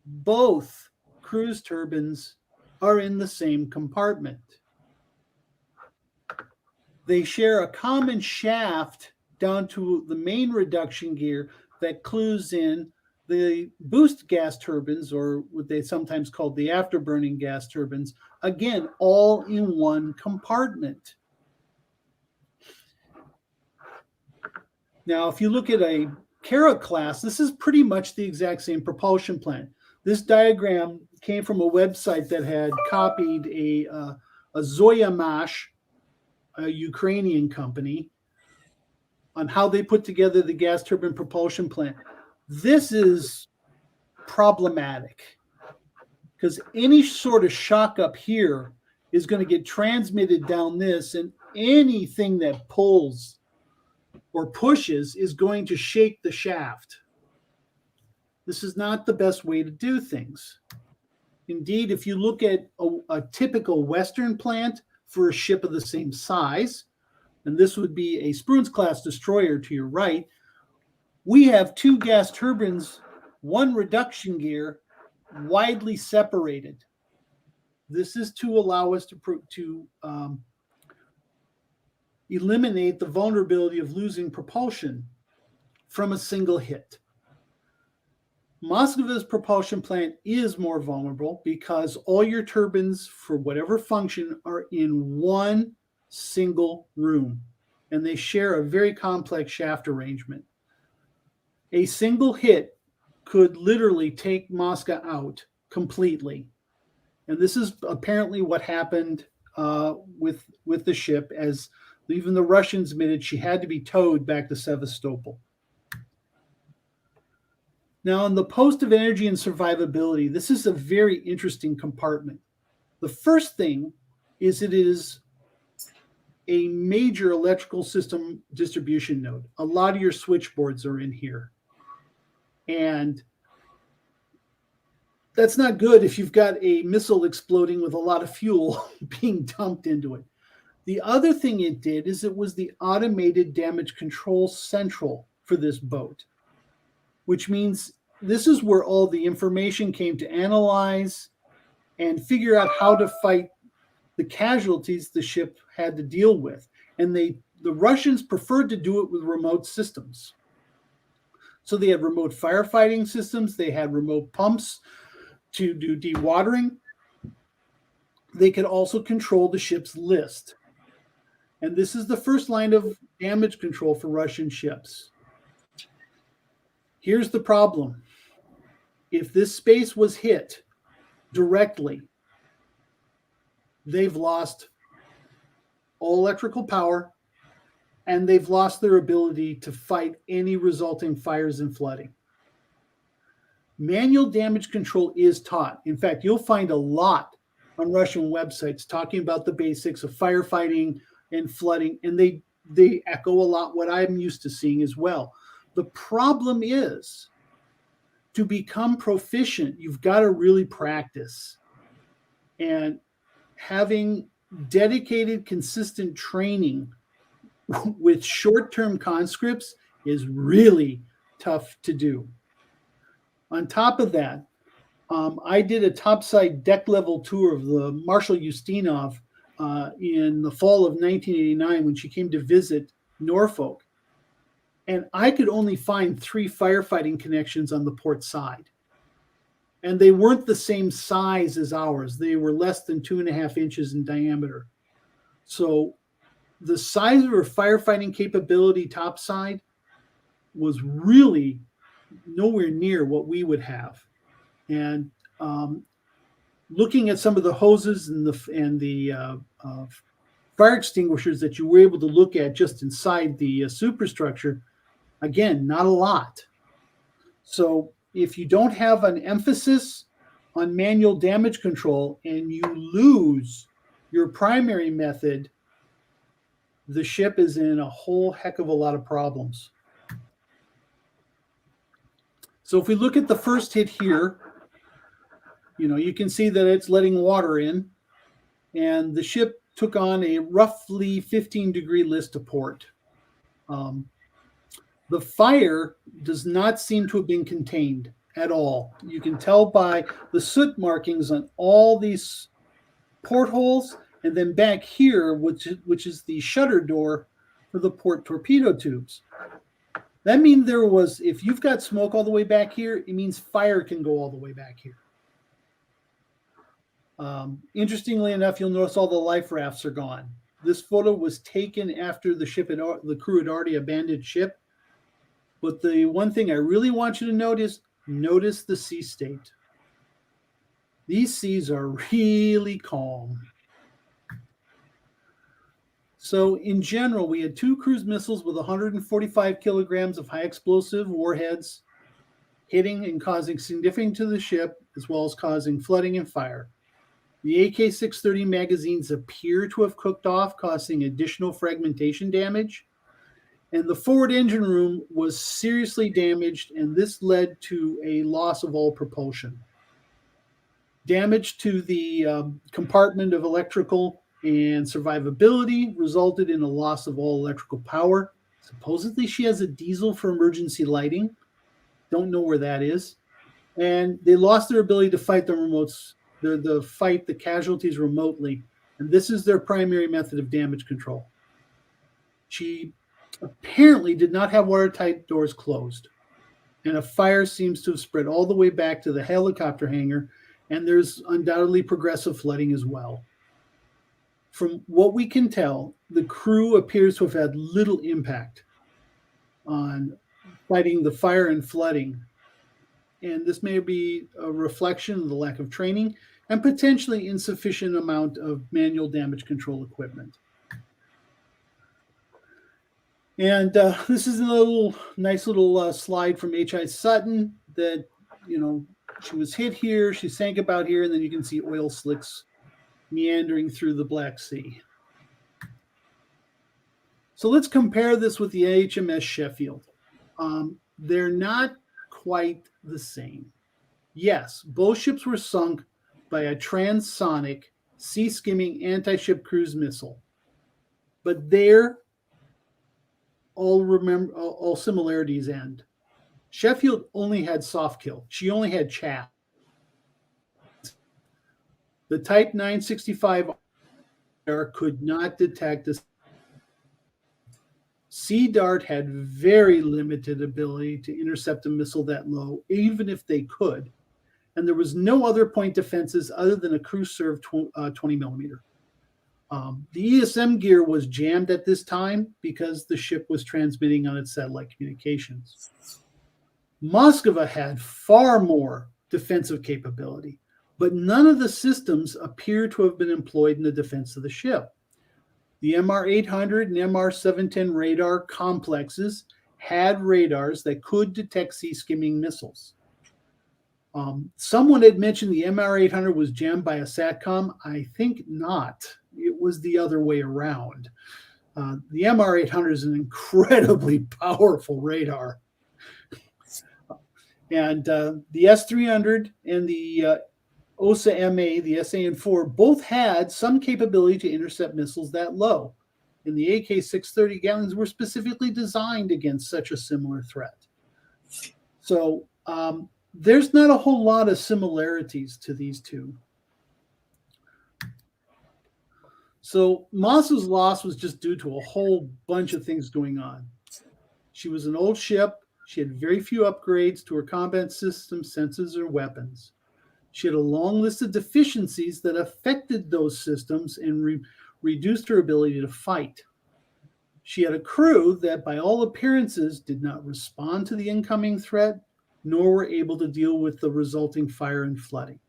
Speaker 2: Both cruise turbines are in the same compartment. They share a common shaft down to the main reduction gear that clues in the boost gas turbines, or what they sometimes call the afterburning gas turbines, again, all in one compartment. Now, if you look at a Kara class, this is pretty much the exact same propulsion plant. This diagram came from a website that had copied a Zoyamash, a Ukrainian company, on how they put together the gas turbine propulsion plant. This is problematic because any sort of shock up here is going to get transmitted down this, and anything that pulls or pushes is going to shake the shaft. This is not the best way to do things. Indeed, if you look at a typical Western plant for a ship of the same size, and this would be a Spruance class destroyer to your right, we have two gas turbines, one reduction gear, widely separated. This is to allow us to eliminate the vulnerability of losing propulsion from a single hit. Moskva's propulsion plant is more vulnerable because all your turbines, for whatever function, are in one single room, and they share a very complex shaft arrangement. A single hit could literally take Moskva out completely. And this is apparently what happened with the ship, as even the Russians admitted she had to be towed back to Sevastopol. Now, on the post of energy and survivability, this is a very interesting compartment. The first thing is it is a major electrical system distribution node. A lot of your switchboards are in here. And that's not good if you've got a missile exploding with a lot of fuel being dumped into it. The other thing it did is it was the automated damage control central for this boat, which means this is where all the information came to analyze and figure out how to fight the casualties the ship had to deal with. And the Russians preferred to do it with remote systems. So they had remote firefighting systems. They had remote pumps to do dewatering. They could also control the ship's list. And this is the first line of damage control for Russian ships. Here's the problem. If this space was hit directly, they've lost all electrical power, and they've lost their ability to fight any resulting fires and flooding. Manual damage control is taught. In fact, you'll find a lot on Russian websites talking about the basics of firefighting and flooding, and they echo a lot what I'm used to seeing as well. The problem is, to become proficient, you've got to really practice. And having dedicated, consistent training with short-term conscripts is really tough to do. On top of that, I did a topside deck level tour of the Marshal Ustinov in the fall of 1989 when she came to visit Norfolk. And I could only find 3 firefighting connections on the port side. And they weren't the same size as ours. They were less than 2.5 inches in diameter. So the size of her firefighting capability topside was really nowhere near what we would have. And looking at some of the hoses and the fire extinguishers that you were able to look at just inside the superstructure, again, not a lot. So if you don't have an emphasis on manual damage control and you lose your primary method, the ship is in a whole heck of a lot of problems. So if we look at the first hit here, you can see that it's letting water in, and the ship took on a roughly 15-degree list to port. The fire does not seem to have been contained at all. You can tell by the soot markings on all these portholes, and then back here, which is the shutter door for the port torpedo tubes. That means if you've got smoke all the way back here, it means fire can go all the way back here. Interestingly enough, you'll notice all the life rafts are gone. This photo was taken after the crew had already abandoned ship. But the one thing I really want you to notice the sea state. These seas are really calm. So in general, we had 2 cruise missiles with 145 kilograms of high explosive warheads hitting and causing significant to the ship, as well as causing flooding and fire. The AK-630 magazines appear to have cooked off, causing additional fragmentation damage. And the forward engine room was seriously damaged, and this led to a loss of all propulsion. Damage to the compartment of electrical and survivability resulted in a loss of all electrical power. Supposedly she has a diesel for emergency lighting. Don't know where that is. And they lost their ability to fight the casualties remotely. And this is their primary method of damage control. She apparently did not have watertight doors closed. And a fire seems to have spread all the way back to the helicopter hangar. And there's undoubtedly progressive flooding as well. From what we can tell, the crew appears to have had little impact on fighting the fire and flooding. And this may be a reflection of the lack of training and potentially insufficient amount of manual damage control equipment. And this is a nice little slide from H.I. Sutton that, she was hit here, she sank about here, and then you can see oil slicks meandering through the Black Sea. So let's compare this with the HMS Sheffield. They're not quite the same. Yes, both ships were sunk by a transonic sea-skimming anti-ship cruise missile. But there, all similarities end. Sheffield only had soft kill. She only had chaff. The Type 965 could not detect a Sea Dart had very limited ability to intercept a missile that low, even if they could. And there was no other point defenses other than a crew serve 20 millimeter. The ESM gear was jammed at this time because the ship was transmitting on its satellite communications. Moskva had far more defensive capability, but none of the systems appear to have been employed in the defense of the ship. The MR-800 and MR-710 radar complexes had radars that could detect sea-skimming missiles. Someone had mentioned the MR-800 was jammed by a SATCOM. I think not. It was the other way around. The MR-800 is an incredibly powerful radar. And the S-300 and the OSA-MA, the SAN-4, both had some capability to intercept missiles that low. And the AK-630 Gatlings were specifically designed against such a similar threat. So there's not a whole lot of similarities to these two. So Moss's loss was just due to a whole bunch of things going on. She was an old ship. She had very few upgrades to her combat system, sensors, or weapons. She had a long list of deficiencies that affected those systems and reduced her ability to fight. She had a crew that, by all appearances, did not respond to the incoming threat, nor were able to deal with the resulting fire and flooding.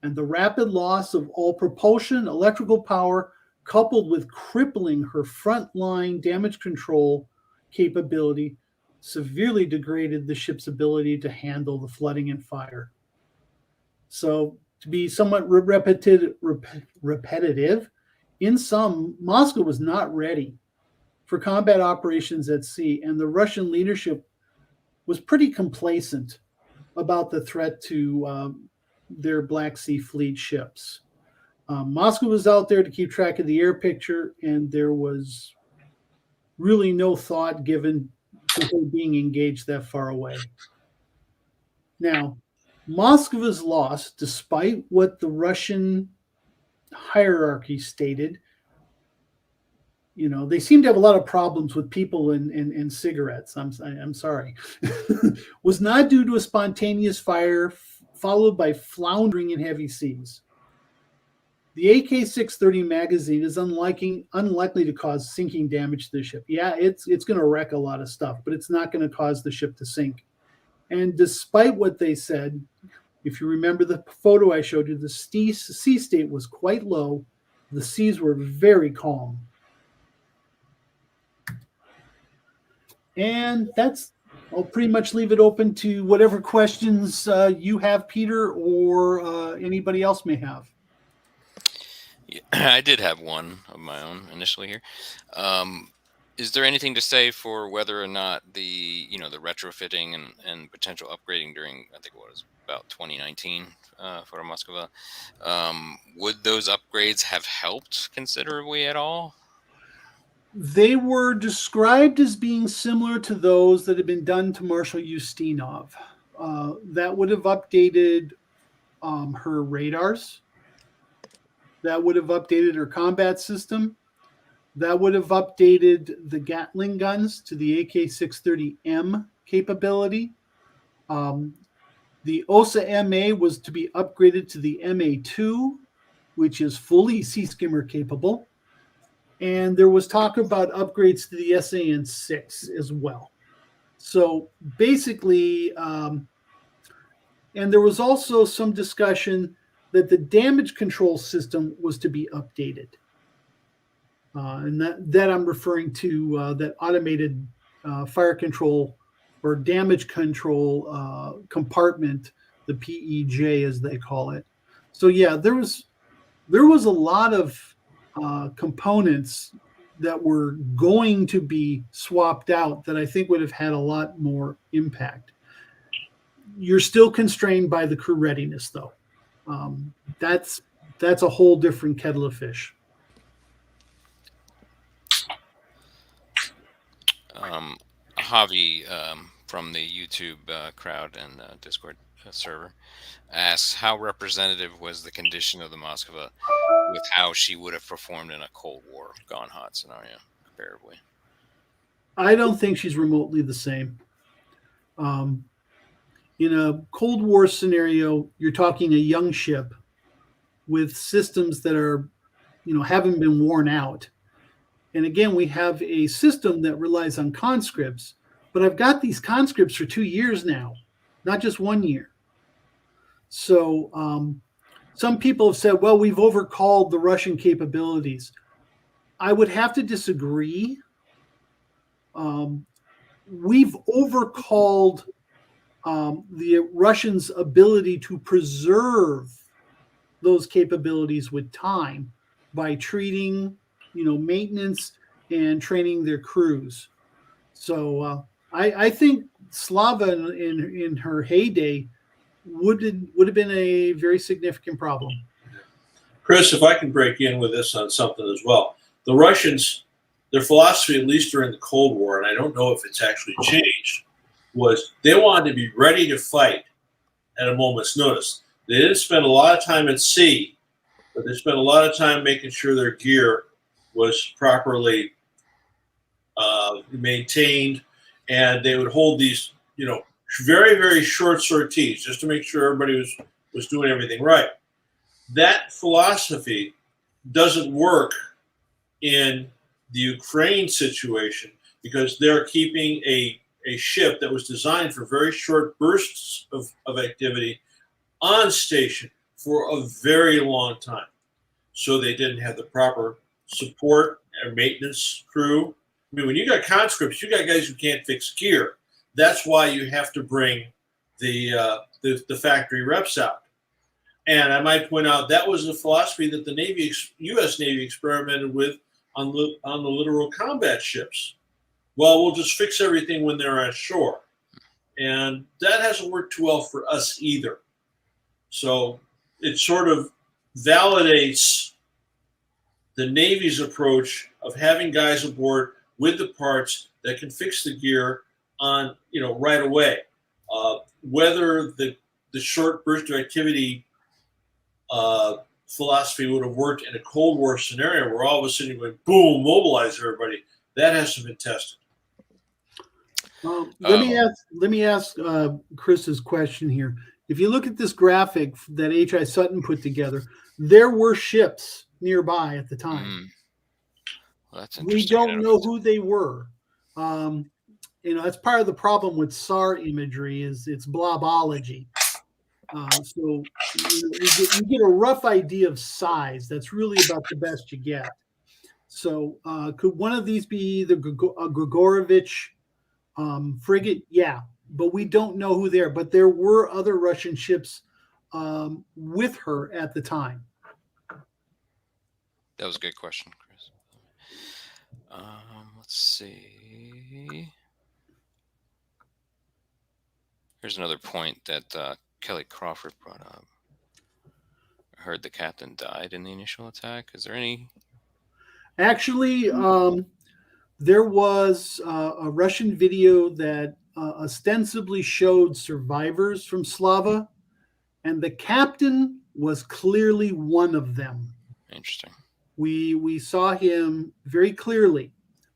Speaker 2: And the rapid loss of all propulsion, electrical power, coupled with crippling her frontline damage control capability, severely degraded the ship's ability to handle the flooding and fire. So to be somewhat repetitive, in some, Moscow was not ready for combat operations at sea, and the Russian leadership was pretty complacent about the threat to their Black Sea Fleet ships. Moscow was out there to keep track of the air picture, and there was really no thought given to being engaged that far away. Now, Moskva's loss, despite what the Russian hierarchy stated, they seem to have a lot of problems with people and cigarettes. I'm sorry. Was not due to a spontaneous fire followed by floundering in heavy seas. The AK-630 magazine is unlikely to cause sinking damage to the ship. Yeah, it's going to wreck a lot of stuff, but it's not going to cause the ship to sink. And despite what they said, if you remember the photo I showed you, the sea state was quite low. The seas were very calm. And I'll pretty much leave it open to whatever questions you have, Peter, or anybody else may have.
Speaker 1: Yeah, I did have one of my own initially here. Is there anything to say for whether or not the retrofitting and potential upgrading during, I think what was about 2019 for Moskva, would those upgrades have helped considerably at all?
Speaker 2: They were described as being similar to those that had been done to Marshal Ustinov. That would have updated her radars. That would have updated her combat system. That would have updated the Gatling guns to the AK-630M capability. The OSA MA was to be upgraded to the MA2, which is fully sea skimmer capable. And there was talk about upgrades to the SAN-6 as well. So basically, and there was also some discussion that the damage control system was to be updated. And that I'm referring to that automated fire control or damage control compartment, the PEJ as they call it. So yeah, there was a lot of components that were going to be swapped out that I think would have had a lot more impact. You're still constrained by the crew readiness, though. That's a whole different kettle of fish.
Speaker 1: Javi from the YouTube crowd and Discord server asks, how representative was the condition of the Moskva with how she would have performed in a Cold War gone hot scenario comparably?
Speaker 2: I don't think she's remotely the same. In a Cold War scenario, you're talking a young ship with systems that are, haven't been worn out. And again, we have a system that relies on conscripts, but I've got these conscripts for 2 years now, not just 1 year. So some people have said, well, we've overcalled the Russian capabilities. I would have to disagree. We've overcalled the Russians' ability to preserve those capabilities with time by treating, maintenance and training their crews. So I think Slava in her heyday would have been a very significant problem.
Speaker 3: Chris, if I can break in with this on something as well. The Russians, their philosophy, at least during the Cold War, and I don't know if it's actually changed, was they wanted to be ready to fight at a moment's notice. They didn't spend a lot of time at sea, but they spent a lot of time making sure their gear was properly maintained, and they would hold these, very, very short sorties just to make sure everybody was doing everything right. That philosophy doesn't work in the Ukraine situation because they're keeping a ship that was designed for very short bursts of activity on station for a very long time. So they didn't have the proper support and maintenance crew. I mean, when you got conscripts, you got guys who can't fix gear. That's why you have to bring the factory reps out. And I might point out that was a philosophy that the U.S. Navy experimented with on the littoral combat ships. Well, we'll just fix everything when they're on shore. And that hasn't worked too well for us either. So it sort of validates the Navy's approach of having guys aboard with the parts that can fix the gear on, right away. Whether the short burst of activity philosophy would have worked in a Cold War scenario where all of a sudden you went, boom, mobilize everybody, that hasn't been tested.
Speaker 2: Let me ask Chris's question here. If you look at this graphic that H.I. Sutton put together, there were ships nearby at the time.
Speaker 1: Well, that's
Speaker 2: we don't know who they were. That's part of the problem with SAR imagery is it's blobology. So you get a rough idea of size. That's really about the best you get. So could one of these be the Grigorovich frigate? Yeah, but we don't know who they are. But there were other Russian ships with her at the time.
Speaker 1: That was a good question, Chris. Let's see. Here's another point that Kelly Crawford brought up. I heard the captain died in the initial attack. Is there any?
Speaker 2: Actually, there was a Russian video that ostensibly showed survivors from Slava, and the captain was clearly one of them.
Speaker 1: Interesting.
Speaker 2: We saw him very clearly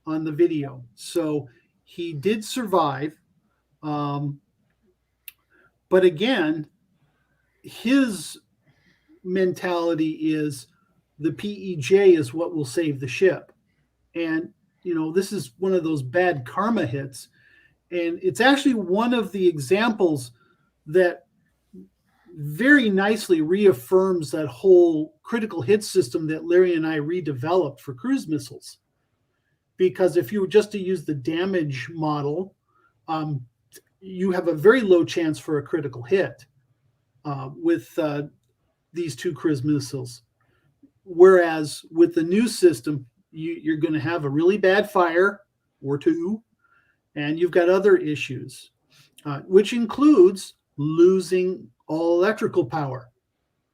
Speaker 2: on the video. So he did survive. But again, his mentality is the PEJ is what will save the ship. And, this is one of those bad karma hits. And it's actually one of the examples that very nicely reaffirms that whole critical hit system that Larry and I redeveloped for cruise missiles. Because if you were just to use the damage model, you have a very low chance for a critical hit with these two cruise missiles. Whereas with the new system, you're going to have a really bad fire or two, and you've got other issues, which includes losing all electrical power.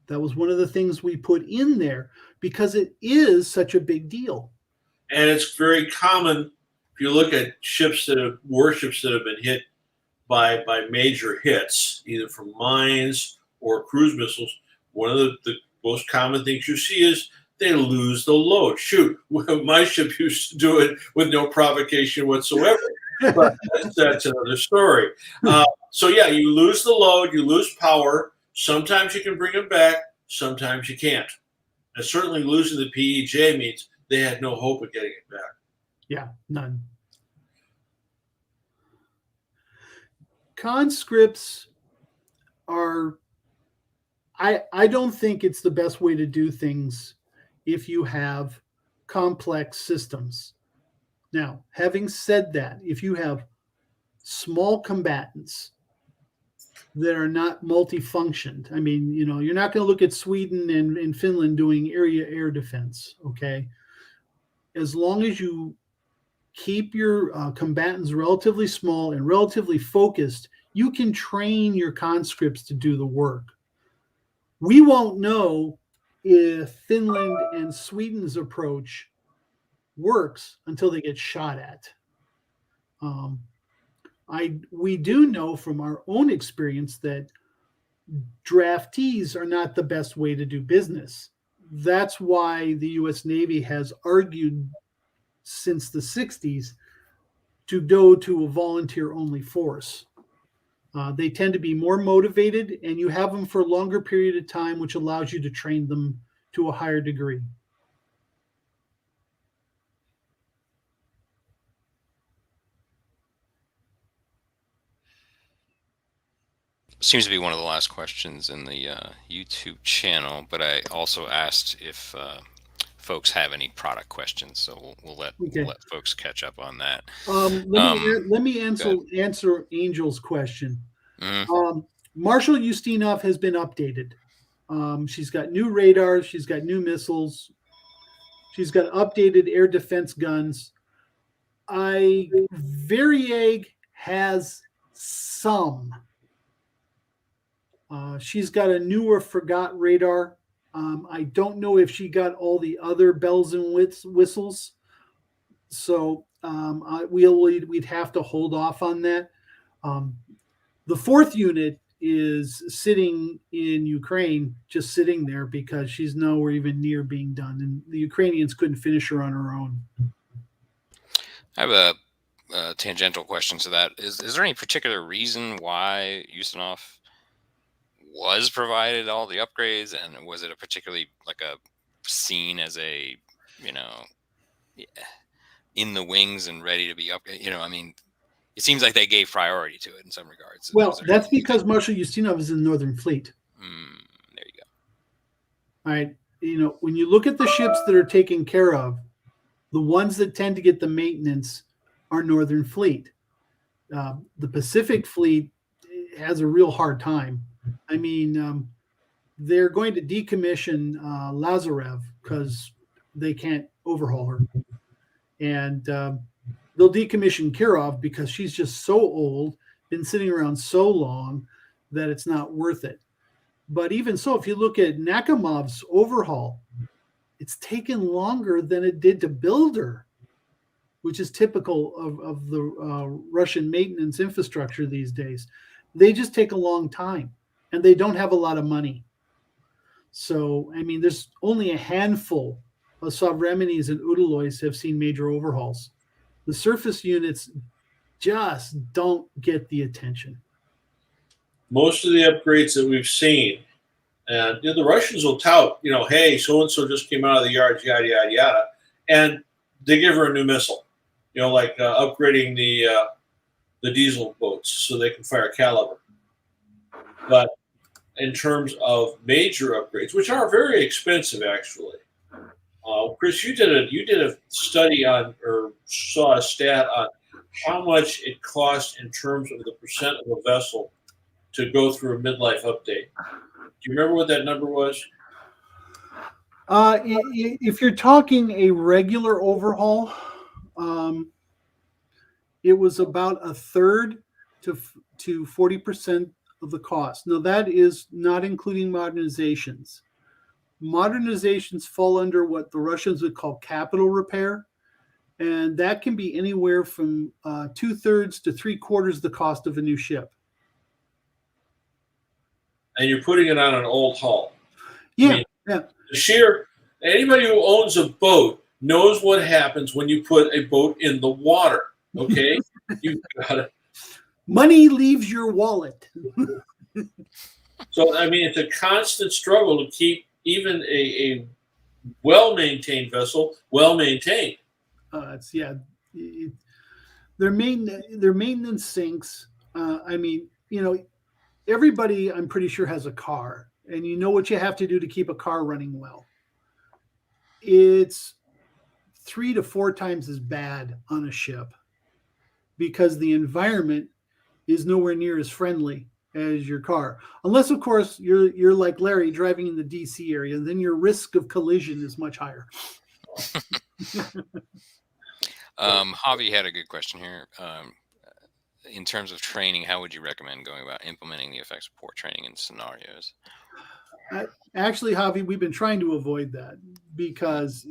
Speaker 2: That was one of the things we put in there because it is such a big deal.
Speaker 3: And it's very common if you look at warships that have been hit by major hits, either from mines or cruise missiles. One of the most common things you see is they lose the load. Shoot, my ship used to do it with no provocation whatsoever. But that's another story. So yeah, you lose the load, you lose power. Sometimes you can bring it back, sometimes you can't. And certainly losing the PEJ means they had no hope of getting it back.
Speaker 2: Yeah, none. Conscripts are, I don't think it's the best way to do things if you have complex systems. Now, having said that, if you have small combatants that are not multifunctioned, I mean, you're not going to look at Sweden and Finland doing area air defense, okay? As long as you keep your combatants relatively small and relatively focused, you can train your conscripts to do the work. We won't know if Finland and Sweden's approach works until they get shot at. We do know from our own experience that draftees are not the best way to do business. That's why the U.S. Navy has argued since the 60s to go to a volunteer-only force. They tend to be more motivated, and you have them for a longer period of time, which allows you to train them to a higher degree.
Speaker 1: Seems to be one of the last questions in the YouTube channel, but I also asked if folks have any product questions, so we'll let folks catch up on that.
Speaker 2: Let me answer Angel's question.
Speaker 1: Mm-hmm.
Speaker 2: Marshal Ustinov has been updated. She's got new radars. She's got new missiles. She's got updated air defense guns. Variag has some. She's got a newer Fregat radar. I don't know if she got all the other bells and whistles. So we'd have to hold off on that. The fourth unit is sitting in Ukraine, just sitting there because she's nowhere even near being done. And the Ukrainians couldn't finish her on her own.
Speaker 1: I have a tangential question to that. Is there any particular reason why Ustinov was provided all the upgrades, and was it a particularly like a seen as a, in the wings and ready to be upgraded? I mean, it seems like they gave priority to it in some regards.
Speaker 2: Well, that's because Marshal Ustinov is in the Northern Fleet.
Speaker 1: There you go.
Speaker 2: All right. When you look at the ships that are taken care of, the ones that tend to get the maintenance are Northern Fleet. The Pacific Fleet has a real hard time. I mean, they're going to decommission Lazarev because they can't overhaul her. And they'll decommission Kirov because she's just so old, been sitting around so long that it's not worth it. But even so, if you look at Nakimov's overhaul, it's taken longer than it did to build her, which is typical of the Russian maintenance infrastructure these days. They just take a long time, and they don't have a lot of money. So, I mean, there's only a handful of Sovremenis and Udalois have seen major overhauls. The surface units just don't get the attention.
Speaker 3: Most of the upgrades that we've seen, and the Russians will tout, hey, so-and-so just came out of the yards, yada, yada, yada. And they give her a new missile, like upgrading the diesel boats so they can fire caliber. But in terms of major upgrades, which are very expensive, actually, Chris, you did a study on, or saw a stat on how much it costs in terms of the percent of a vessel to go through a midlife update. Do you remember what that number was?
Speaker 2: If you're talking a regular overhaul, it was about a third to 40% of the cost. Now, that is not including modernizations. Modernizations fall under what the Russians would call capital repair, and that can be anywhere from 2/3 to 3/4 the cost of a new ship.
Speaker 3: And you're putting it on an old hull.
Speaker 2: Yeah.
Speaker 3: Anybody who owns a boat knows what happens when you put a boat in the water. Okay, you've got it.
Speaker 2: Money leaves your wallet.
Speaker 3: So I mean, it's a constant struggle to keep even a well-maintained vessel well-maintained.
Speaker 2: Their maintenance sinks. I mean, everybody, I'm pretty sure, has a car, and you know what you have to do to keep a car running well. It's 3 to 4 times as bad on a ship because the environment is nowhere near as friendly as your car. Unless, of course, you're like Larry driving in the DC area, then your risk of collision is much higher.
Speaker 1: Javi had a good question here. In terms of training, how would you recommend going about implementing the effects of port training in scenarios?
Speaker 2: Actually, Javi, we've been trying to avoid that because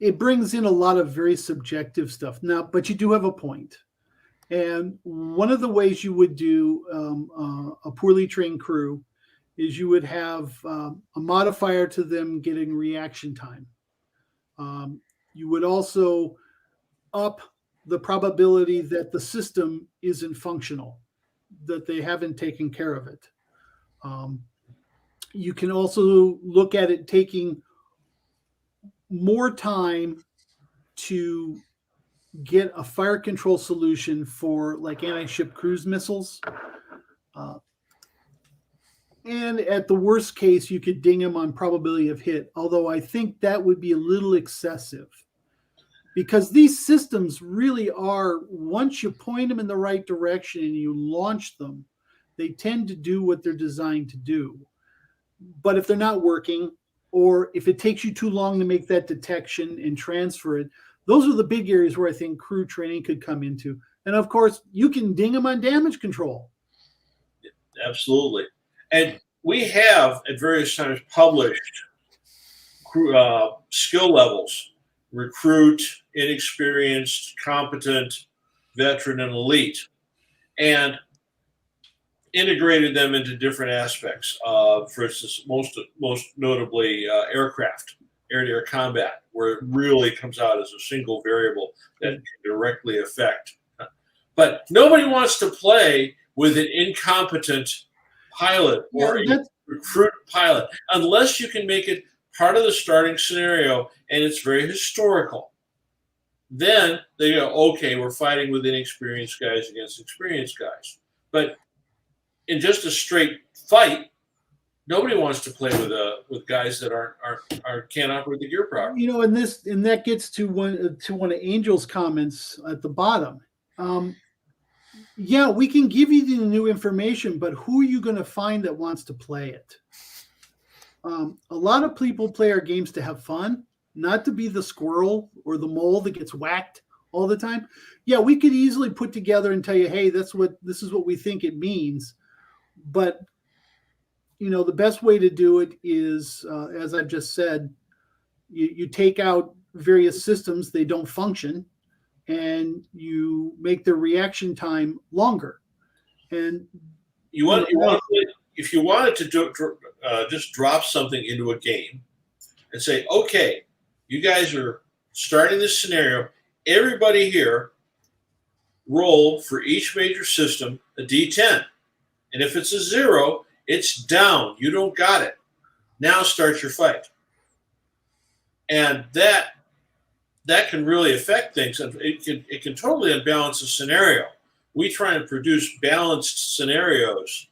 Speaker 2: it brings in a lot of very subjective stuff. Now, but you do have a point. And one of the ways you would do a poorly trained crew is you would have a modifier to them getting reaction time. You would also up the probability that the system isn't functional, that they haven't taken care of it. You can also look at it taking more time to get a fire control solution for like anti-ship cruise missiles. And at the worst case, you could ding them on probability of hit, although I think that would be a little excessive because these systems really are, once you point them in the right direction and you launch them, they tend to do what they're designed to do. But if they're not working, or if it takes you too long to make that detection and transfer it, those are the big areas where I think crew training could come into. And of course, you can ding them on damage control.
Speaker 3: Absolutely. And we have at various times published skill levels: recruit, inexperienced, competent, veteran, and elite, and integrated them into different aspects. For instance, most notably aircraft, air-to-air combat, where it really comes out as a single variable that can directly affect. But nobody wants to play with an incompetent pilot or a recruit pilot unless you can make it part of the starting scenario and it's very historical. Then they go, okay, we're fighting with inexperienced guys against experienced guys. But in just a straight fight, nobody wants to play with guys that can't operate the gear properly.
Speaker 2: And that gets to one of Angel's comments at the bottom. Yeah, we can give you the new information, but who are you going to find that wants to play it? A lot of people play our games to have fun, not to be the squirrel or the mole that gets whacked all the time. Yeah, we could easily put together and tell you, hey, this is what we think it means. But the best way to do it is, as I've just said, you take out various systems, they don't function, and you make the reaction time longer. And
Speaker 3: if you wanted to just drop something into a game and say, okay, you guys are starting this scenario, everybody here roll for each major system a D10. And if it's a 0, it's down. You don't got it. Now start your fight. And that can really affect things. It can totally unbalance a scenario. We try and produce balanced scenarios.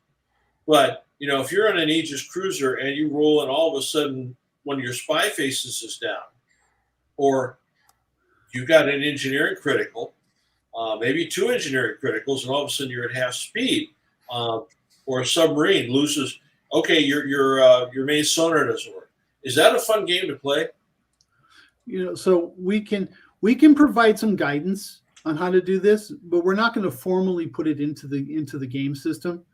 Speaker 3: But, if you're on an Aegis cruiser and you roll and all of a sudden one of your spy faces is down, or you got an engineering critical, maybe 2 engineering criticals, and all of a sudden you're at half speed, or a submarine loses, okay, your main sonar doesn't work. Is that a fun game to play?
Speaker 2: So we can provide some guidance on how to do this, but we're not going to formally put it into the game system.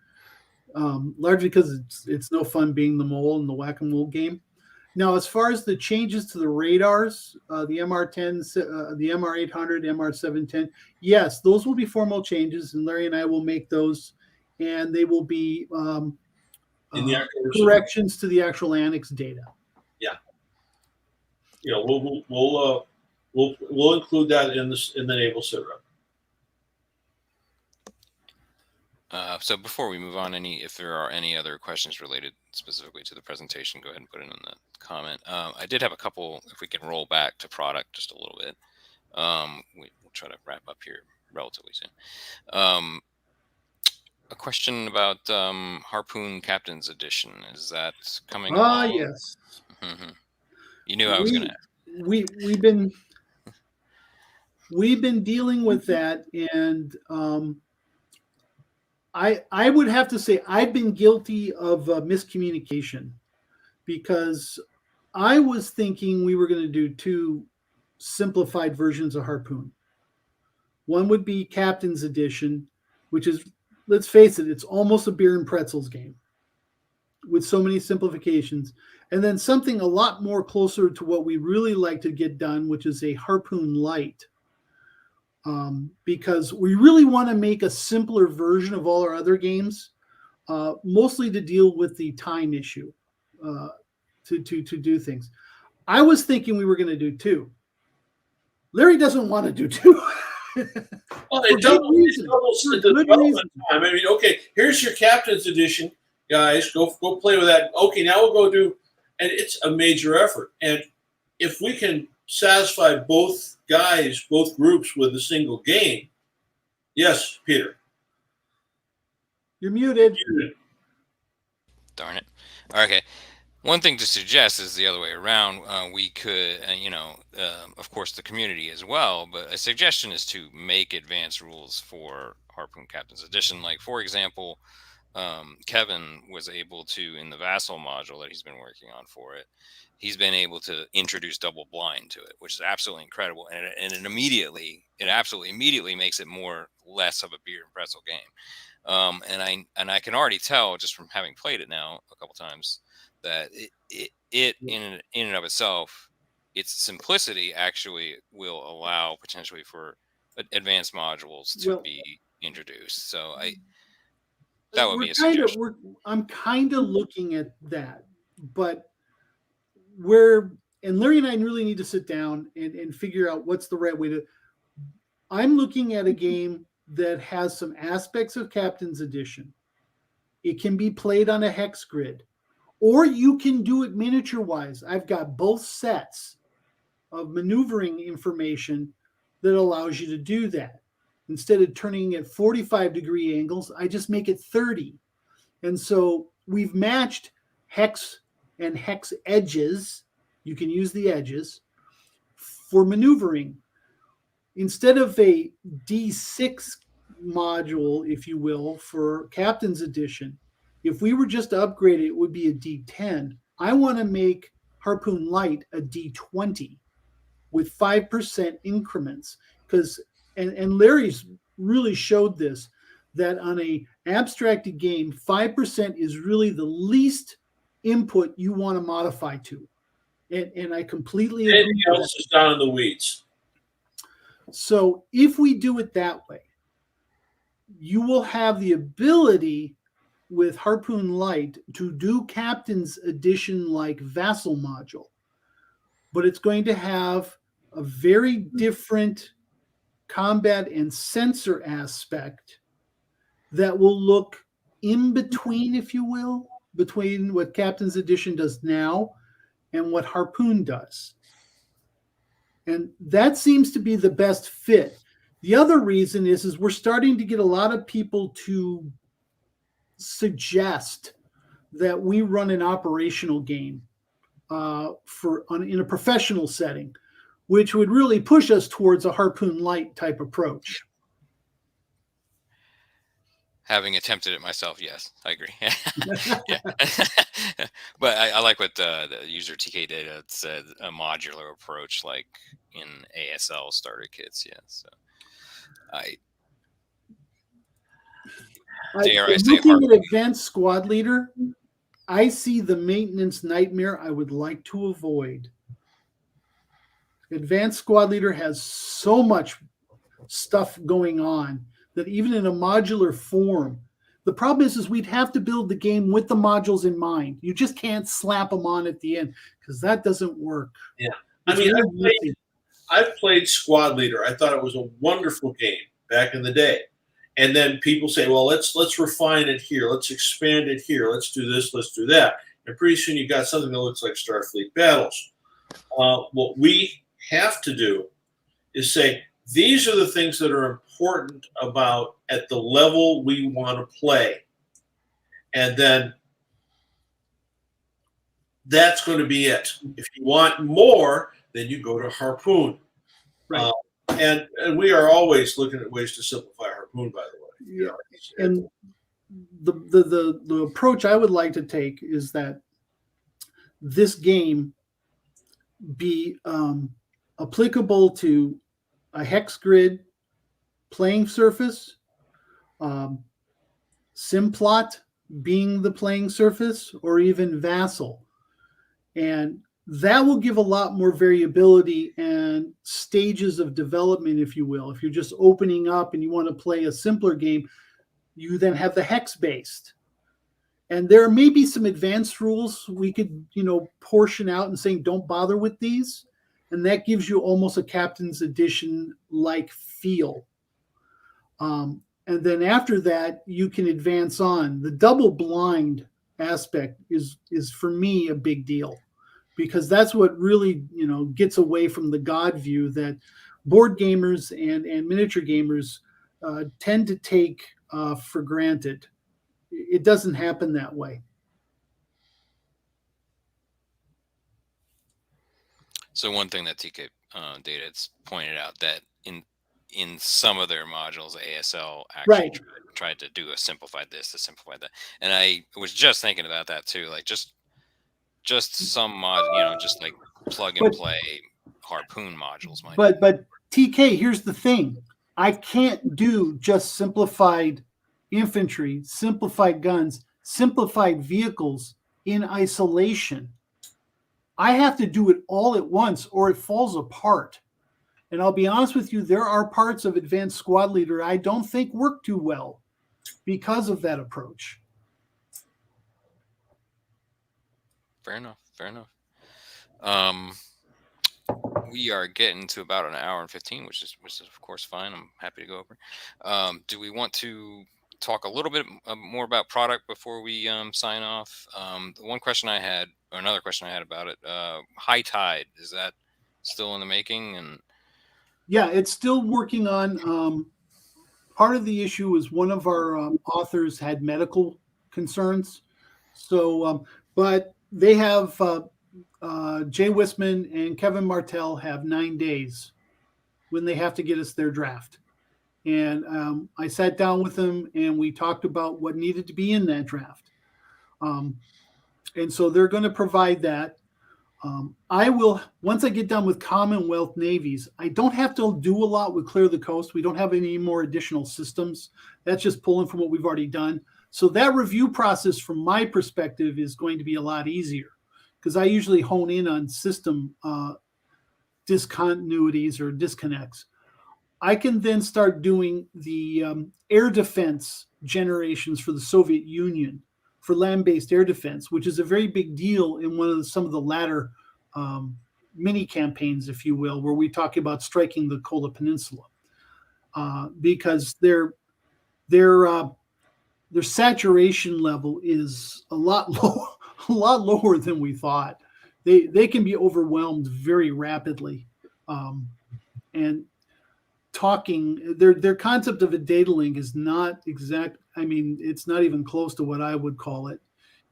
Speaker 2: Largely because it's no fun being the mole in the whack-a-mole game. Now, as far as the changes to the radars, the MR10s, the MR800, MR710, yes, those will be formal changes, and Larry and I will make those, and they will be corrections to the actual annex data.
Speaker 3: Yeah, we'll include that in the naval sitrep.
Speaker 1: So before we move on, if there are any other questions related specifically to the presentation, go ahead and put it in the comment. I did have a couple, if we can roll back to product just a little bit. We'll try to wrap up here relatively soon. A question about Harpoon Captain's Edition. Is that coming along?
Speaker 2: Yes.
Speaker 1: Mm-hmm. You knew I was going to ask.
Speaker 2: We've been dealing with that, and I would have to say I've been guilty of miscommunication, because I was thinking we were going to do 2 simplified versions of Harpoon. One would be Captain's Edition, which is, let's face it, it's almost a beer and pretzels game with so many simplifications. And then something a lot more closer to what we really like to get done, which is a Harpoon Light. Because we really want to make a simpler version of all our other games, mostly to deal with the time issue, to do things. I was thinking we were going to do 2. Larry doesn't want to do 2.
Speaker 3: Well, it doubles the development time. I mean, okay, here's your Captain's Edition, guys. Go play with that. Okay, now we'll go do, and it's a major effort. And if we can satisfy both groups with a single game. Yes, Peter.
Speaker 2: You're muted.
Speaker 1: Darn it. Okay. One thing to suggest is the other way around. We could, of course, the community as well, but a suggestion is to make advanced rules for Harpoon Captain's Edition. Like, for example, Kevin was able to, in the Vassal module that he's been working on for it, he's been able to introduce double blind to it, which is absolutely incredible. And it absolutely immediately makes it less of a beer and pretzel game. And I can already tell just from having played it now a couple times that it in and of itself, its simplicity actually will allow potentially for advanced modules to be introduced. So that would be a suggestion.
Speaker 2: I'm kind of looking at that, but and Larry and I really need to sit down and figure out what's the right way to. I'm looking at a game that has some aspects of Captain's Edition. It can be played on a hex grid, or you can do it miniature wise. I've got both sets of maneuvering information that allows you to do that. Instead of turning at 45-degree angles, I just make it 30. And so we've matched hex and hex edges. You can use the edges for maneuvering. Instead of a D6 module, if you will, for Captain's Edition, if we were just to upgrade it, it would be a D10. I want to make Harpoon Light a D20 with 5% increments, because and Larry's really showed this, that on a abstracted game, 5% is really the least input you want to modify to. And I completely agree.
Speaker 3: Anything else is down in the weeds.
Speaker 2: So if we do it that way, you will have the ability with Harpoon Light to do Captain's Edition like Vassal module, but it's going to have a very different combat and sensor aspect that will look in between, if you will, between what Captain's Edition does now and what Harpoon does. And that seems to be the best fit. The other reason is we're starting to get a lot of people to suggest that we run an operational game in a professional setting, which would really push us towards a Harpoon Light type approach.
Speaker 1: Having attempted it myself, yes, I agree. Yeah. But I like what the user TK Data said, a modular approach like in ASL starter kits. Yeah, so
Speaker 2: looking at Advanced Squad Leader, I see the maintenance nightmare I would like to avoid. Advanced Squad Leader has so much stuff going on that even in a modular form, the problem is we'd have to build the game with the modules in mind. You just can't slap them on at the end because that doesn't work.
Speaker 3: Yeah. I've played Squad Leader. I thought it was a wonderful game back in the day. And then people say, well, let's refine it here. Let's expand it here. Let's do this. Let's do that. And pretty soon you got something that looks like Starfleet Battles. What we have to do is say, these are the things that are important about at the level we want to play. And then that's going to be it. If you want more, then you go to Harpoon.
Speaker 2: Right.
Speaker 3: And we are always looking at ways to simplify Harpoon, by the way.
Speaker 2: Yeah. And the approach I would like to take is that this game be applicable to a hex grid playing surface, Simplot being the playing surface, or even Vassal. And that will give a lot more variability and stages of development, if you will. If you're just opening up and you want to play a simpler game, you then have the hex-based. And there may be some advanced rules we could, portion out and saying, don't bother with these. And that gives you almost a Captain's Edition-like feel. And then after that, you can advance on. The double blind aspect is for me a big deal, because that's what really, gets away from the God view that board gamers and miniature gamers tend to take for granted. It doesn't happen that way.
Speaker 1: So one thing that TK Data has pointed out, that in some of their modules, ASL actually
Speaker 2: Right.
Speaker 1: tried to do a simplified this, to simplify that. And I was just thinking about that too, like just some mod, just like plug and
Speaker 2: But
Speaker 1: play harpoon modules might.
Speaker 2: but TK, here's the thing. I can't do just simplified infantry, simplified guns, simplified vehicles in isolation. I have to do it all at once or it falls apart. And I'll be honest with you, there are parts of Advanced Squad Leader I don't think work too well because of that approach.
Speaker 1: Fair enough. We are getting to about an hour and 15, which is of course fine. I'm happy to go over. Do we want to talk a little bit more about product before we sign off? The one question I had, or another question I had about it, High Tide, is that still in the making? And
Speaker 2: yeah, it's still working on. Part of the issue is one of our authors had medical concerns, so but they have Jay Wisman and Kevin Martell have 9 days when they have to get us their draft. And I sat down with them and we talked about what needed to be in that draft. And so they're going to provide that. I will, once I get done with Commonwealth navies, I don't have to do a lot with Clear the Coast. We don't have any more additional systems. That's just pulling from what we've already done. So that review process from my perspective is going to be a lot easier because I usually hone in on system discontinuities or disconnects. I can then start doing the air defense generations for the Soviet Union for land-based air defense, which is a very big deal in some of the latter mini campaigns, if you will, where we talk about striking the Kola Peninsula, because their saturation level is a lot lower than we thought. They can be overwhelmed very rapidly, and talking their concept of a data link is not exact. I mean, it's not even close to what I would call it.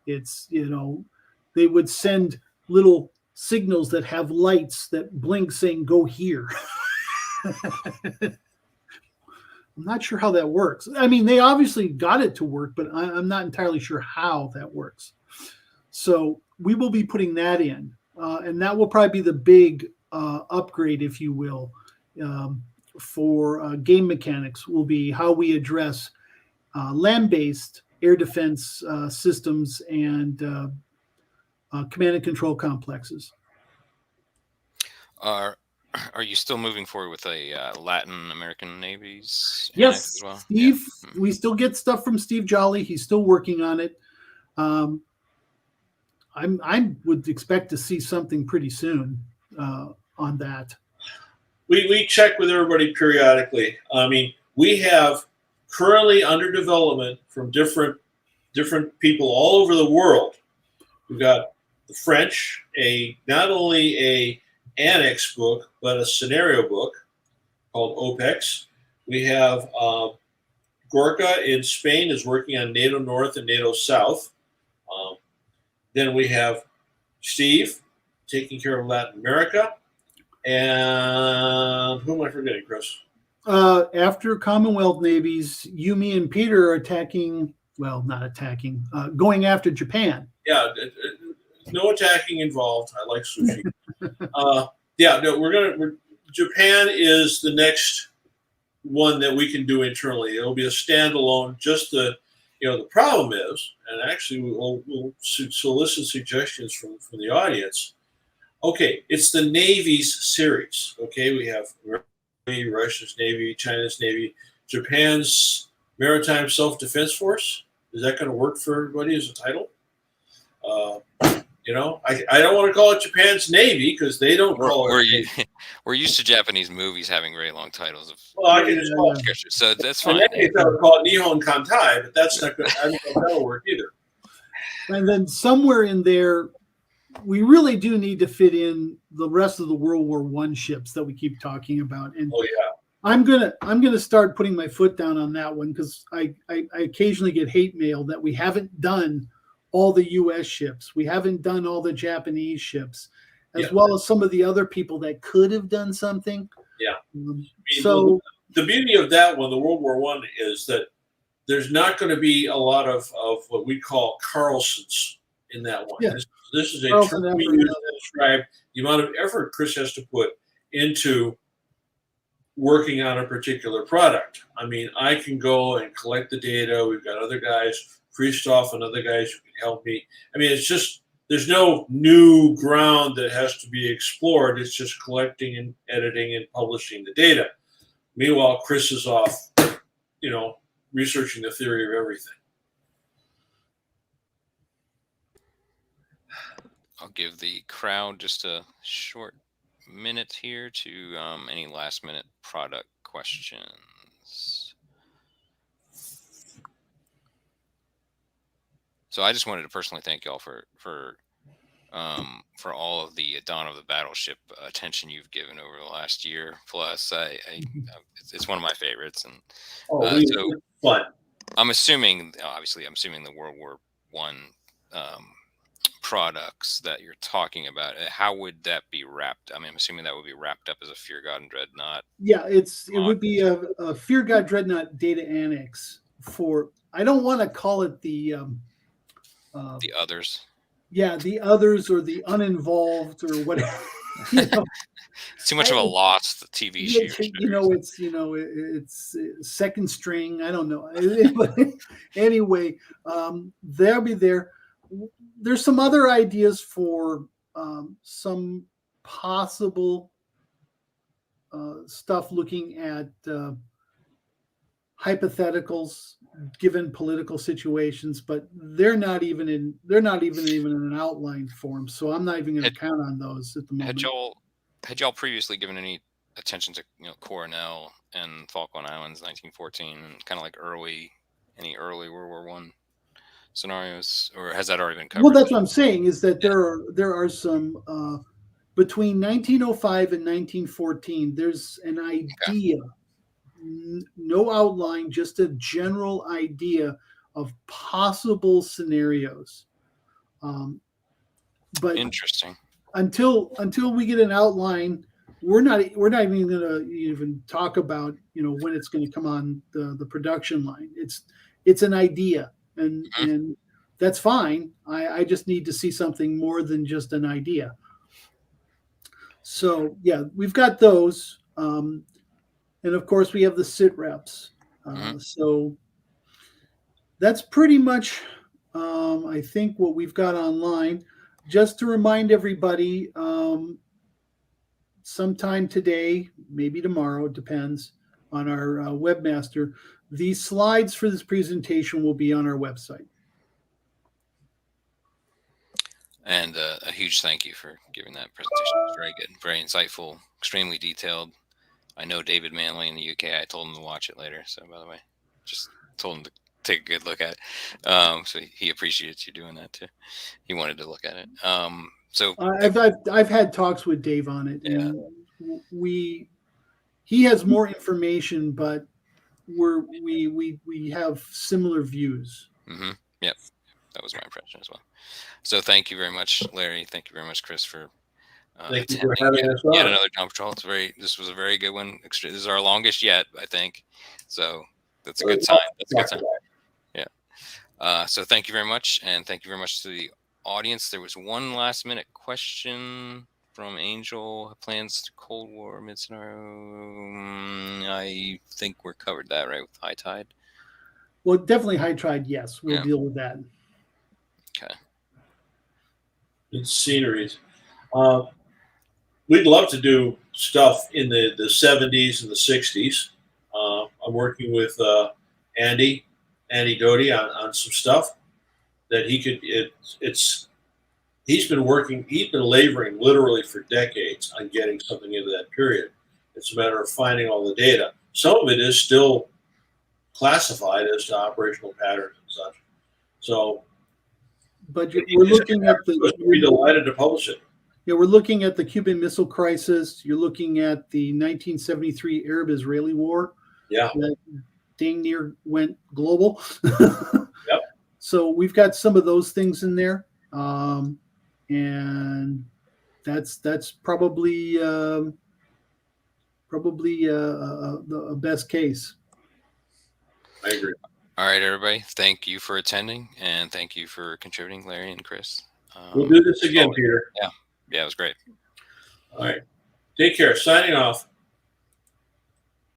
Speaker 2: It's, they would send little signals that have lights that blink saying go here. I'm not sure how that works. I mean, they obviously got it to work, but I'm not entirely sure how that works. So we will be putting that in, and that will probably be the big upgrade, if you will, for game mechanics, will be how we address land-based air defense systems and command and control complexes.
Speaker 1: are you still moving forward with a Latin American navies?
Speaker 2: Yes,
Speaker 1: as well?
Speaker 2: Steve.
Speaker 1: Yeah.
Speaker 2: We still get stuff from Steve Jolly. He's still working on it. I would expect to see something pretty soon on that.
Speaker 3: We check with everybody periodically. I mean, we have currently under development from different people all over the world. We've got the French, not only a annex book, but a scenario book called OPEX. We have Gorka in Spain is working on NATO North and NATO South. Then we have Steve taking care of Latin America. And who am I forgetting, Chris?
Speaker 2: After Commonwealth navies, Yumi and Peter are going after Japan.
Speaker 3: Yeah, no attacking involved. I like sushi. Japan is the next one that we can do internally. It'll be a standalone. Just the problem is, and actually we'll solicit suggestions from the audience. Okay, it's the Navy's series. Okay, we have Russia's Navy, China's Navy, Japan's Maritime Self-Defense Force. Is that going to work for everybody as a title? I don't want to call it Japan's Navy because they don't call it.
Speaker 1: We're used to Japanese movies having very long titles.
Speaker 3: I can just call it.
Speaker 1: So that's fine.
Speaker 3: In that case, I would call it Nihon Kantai, but that's not good. I don't know if that'll work either.
Speaker 2: And then somewhere in there, we really do need to fit in the rest of the World War I ships that we keep talking about. And I'm gonna start putting my foot down on that one because I occasionally get hate mail that we haven't done all the U.S. ships, we haven't done all the Japanese ships, as well as some of the other people that could have done something.
Speaker 3: Yeah. the beauty of that one, the World War One, is that there's not going to be a lot of what we call Carlsons in that one.
Speaker 2: Yeah.
Speaker 3: This is a
Speaker 2: Carlson
Speaker 3: term we
Speaker 2: effort,
Speaker 3: use to describe the amount of effort Chris has to put into working on a particular product. I mean, I can go and collect the data. We've got other guys, Christoph and other guys who can help me. I mean, it's just, there's no new ground that has to be explored. It's just collecting and editing and publishing the data. Meanwhile, Chris is off, researching the theory of everything.
Speaker 1: I'll give the crowd just a short minute here to any last minute product questions. So I just wanted to personally thank y'all for all of the Dawn of the Battleship attention you've given over the last year plus. It's one of my favorites, and so
Speaker 3: fun.
Speaker 1: I'm assuming the World War One products that you're talking about. How would that be wrapped? I mean, I'm assuming that would be wrapped up as a Fear God and Dreadnought.
Speaker 2: Yeah, it would be a Fear God Dreadnought data annex for. I don't want to call it the
Speaker 1: others.
Speaker 2: Yeah, the others or the uninvolved or whatever.
Speaker 1: It's too much of a lost TV show.
Speaker 2: It's second string. I don't know. But anyway, they'll be there. There's some other ideas for some possible stuff looking at hypotheticals given political situations, but they're not even in an outline form. So I'm not even going to count on those at the moment.
Speaker 1: Had y'all previously given any attention to Coronel and Falkland Islands, 1914, and kind of like any early World War One scenarios, or has that already been covered?
Speaker 2: Well, that's what I'm saying is that there are some between 1905 and 1914. There's an idea. Okay. No outline, just a general idea of possible scenarios. But
Speaker 1: interesting. Until
Speaker 2: we get an outline, we're not even going to even talk about when it's going to come on the production line. It's an idea, and that's fine. I just need to see something more than just an idea. So yeah, we've got those. And of course, we have the sit reps. So that's pretty much, I think, what we've got online. Just to remind everybody, sometime today, maybe tomorrow, depends on our webmaster, the slides for this presentation will be on our website.
Speaker 1: And a huge thank you for giving that presentation. It was very good, very insightful, extremely detailed. I know David Manley in the UK. I told him to watch it later. So, by the way, just told him to take a good look at it. So he appreciates you doing that too. He wanted to look at it. So
Speaker 2: I've had talks with Dave on it.
Speaker 1: Yeah.
Speaker 2: And he has more information, but we have similar views.
Speaker 1: Mm-hmm. Yep, that was my impression as well. So thank you very much, Larry. Thank you very much, Chris, for.
Speaker 3: Thank you for having us on.
Speaker 1: Yet another Dawn Patrol. This was a very good one. This is our longest yet, I think. So that's a good sign. That's a good sign. Yeah. So thank you very much, and thank you very much to the audience. There was one last minute question from Angel. Plans to Cold War mid scenario. I think we're covered that right with high tide.
Speaker 2: Well, definitely high tide. Yes, we'll deal with that.
Speaker 1: Okay.
Speaker 3: It's sceneries. We'd love to do stuff in the 70s and the 60s. I'm working with Andy Doty on some stuff that he could. He's been laboring literally for decades on getting something into that period. It's a matter of finding all the data. Some of it is still classified as to operational patterns and such. So,
Speaker 2: but we're looking at
Speaker 3: we'd be delighted to publish it.
Speaker 2: Yeah, we're looking at the Cuban Missile Crisis. You're looking at the 1973 Arab-Israeli War.
Speaker 3: Yeah.
Speaker 2: That dang near went global.
Speaker 3: Yep.
Speaker 2: So we've got some of those things in there. And that's probably probably the best case.
Speaker 3: I agree.
Speaker 1: All right, everybody. Thank you for attending, and thank you for contributing, Larry and Chris.
Speaker 3: We'll do this again, Peter.
Speaker 1: Yeah, it was great.
Speaker 3: All right. Take care. Signing off.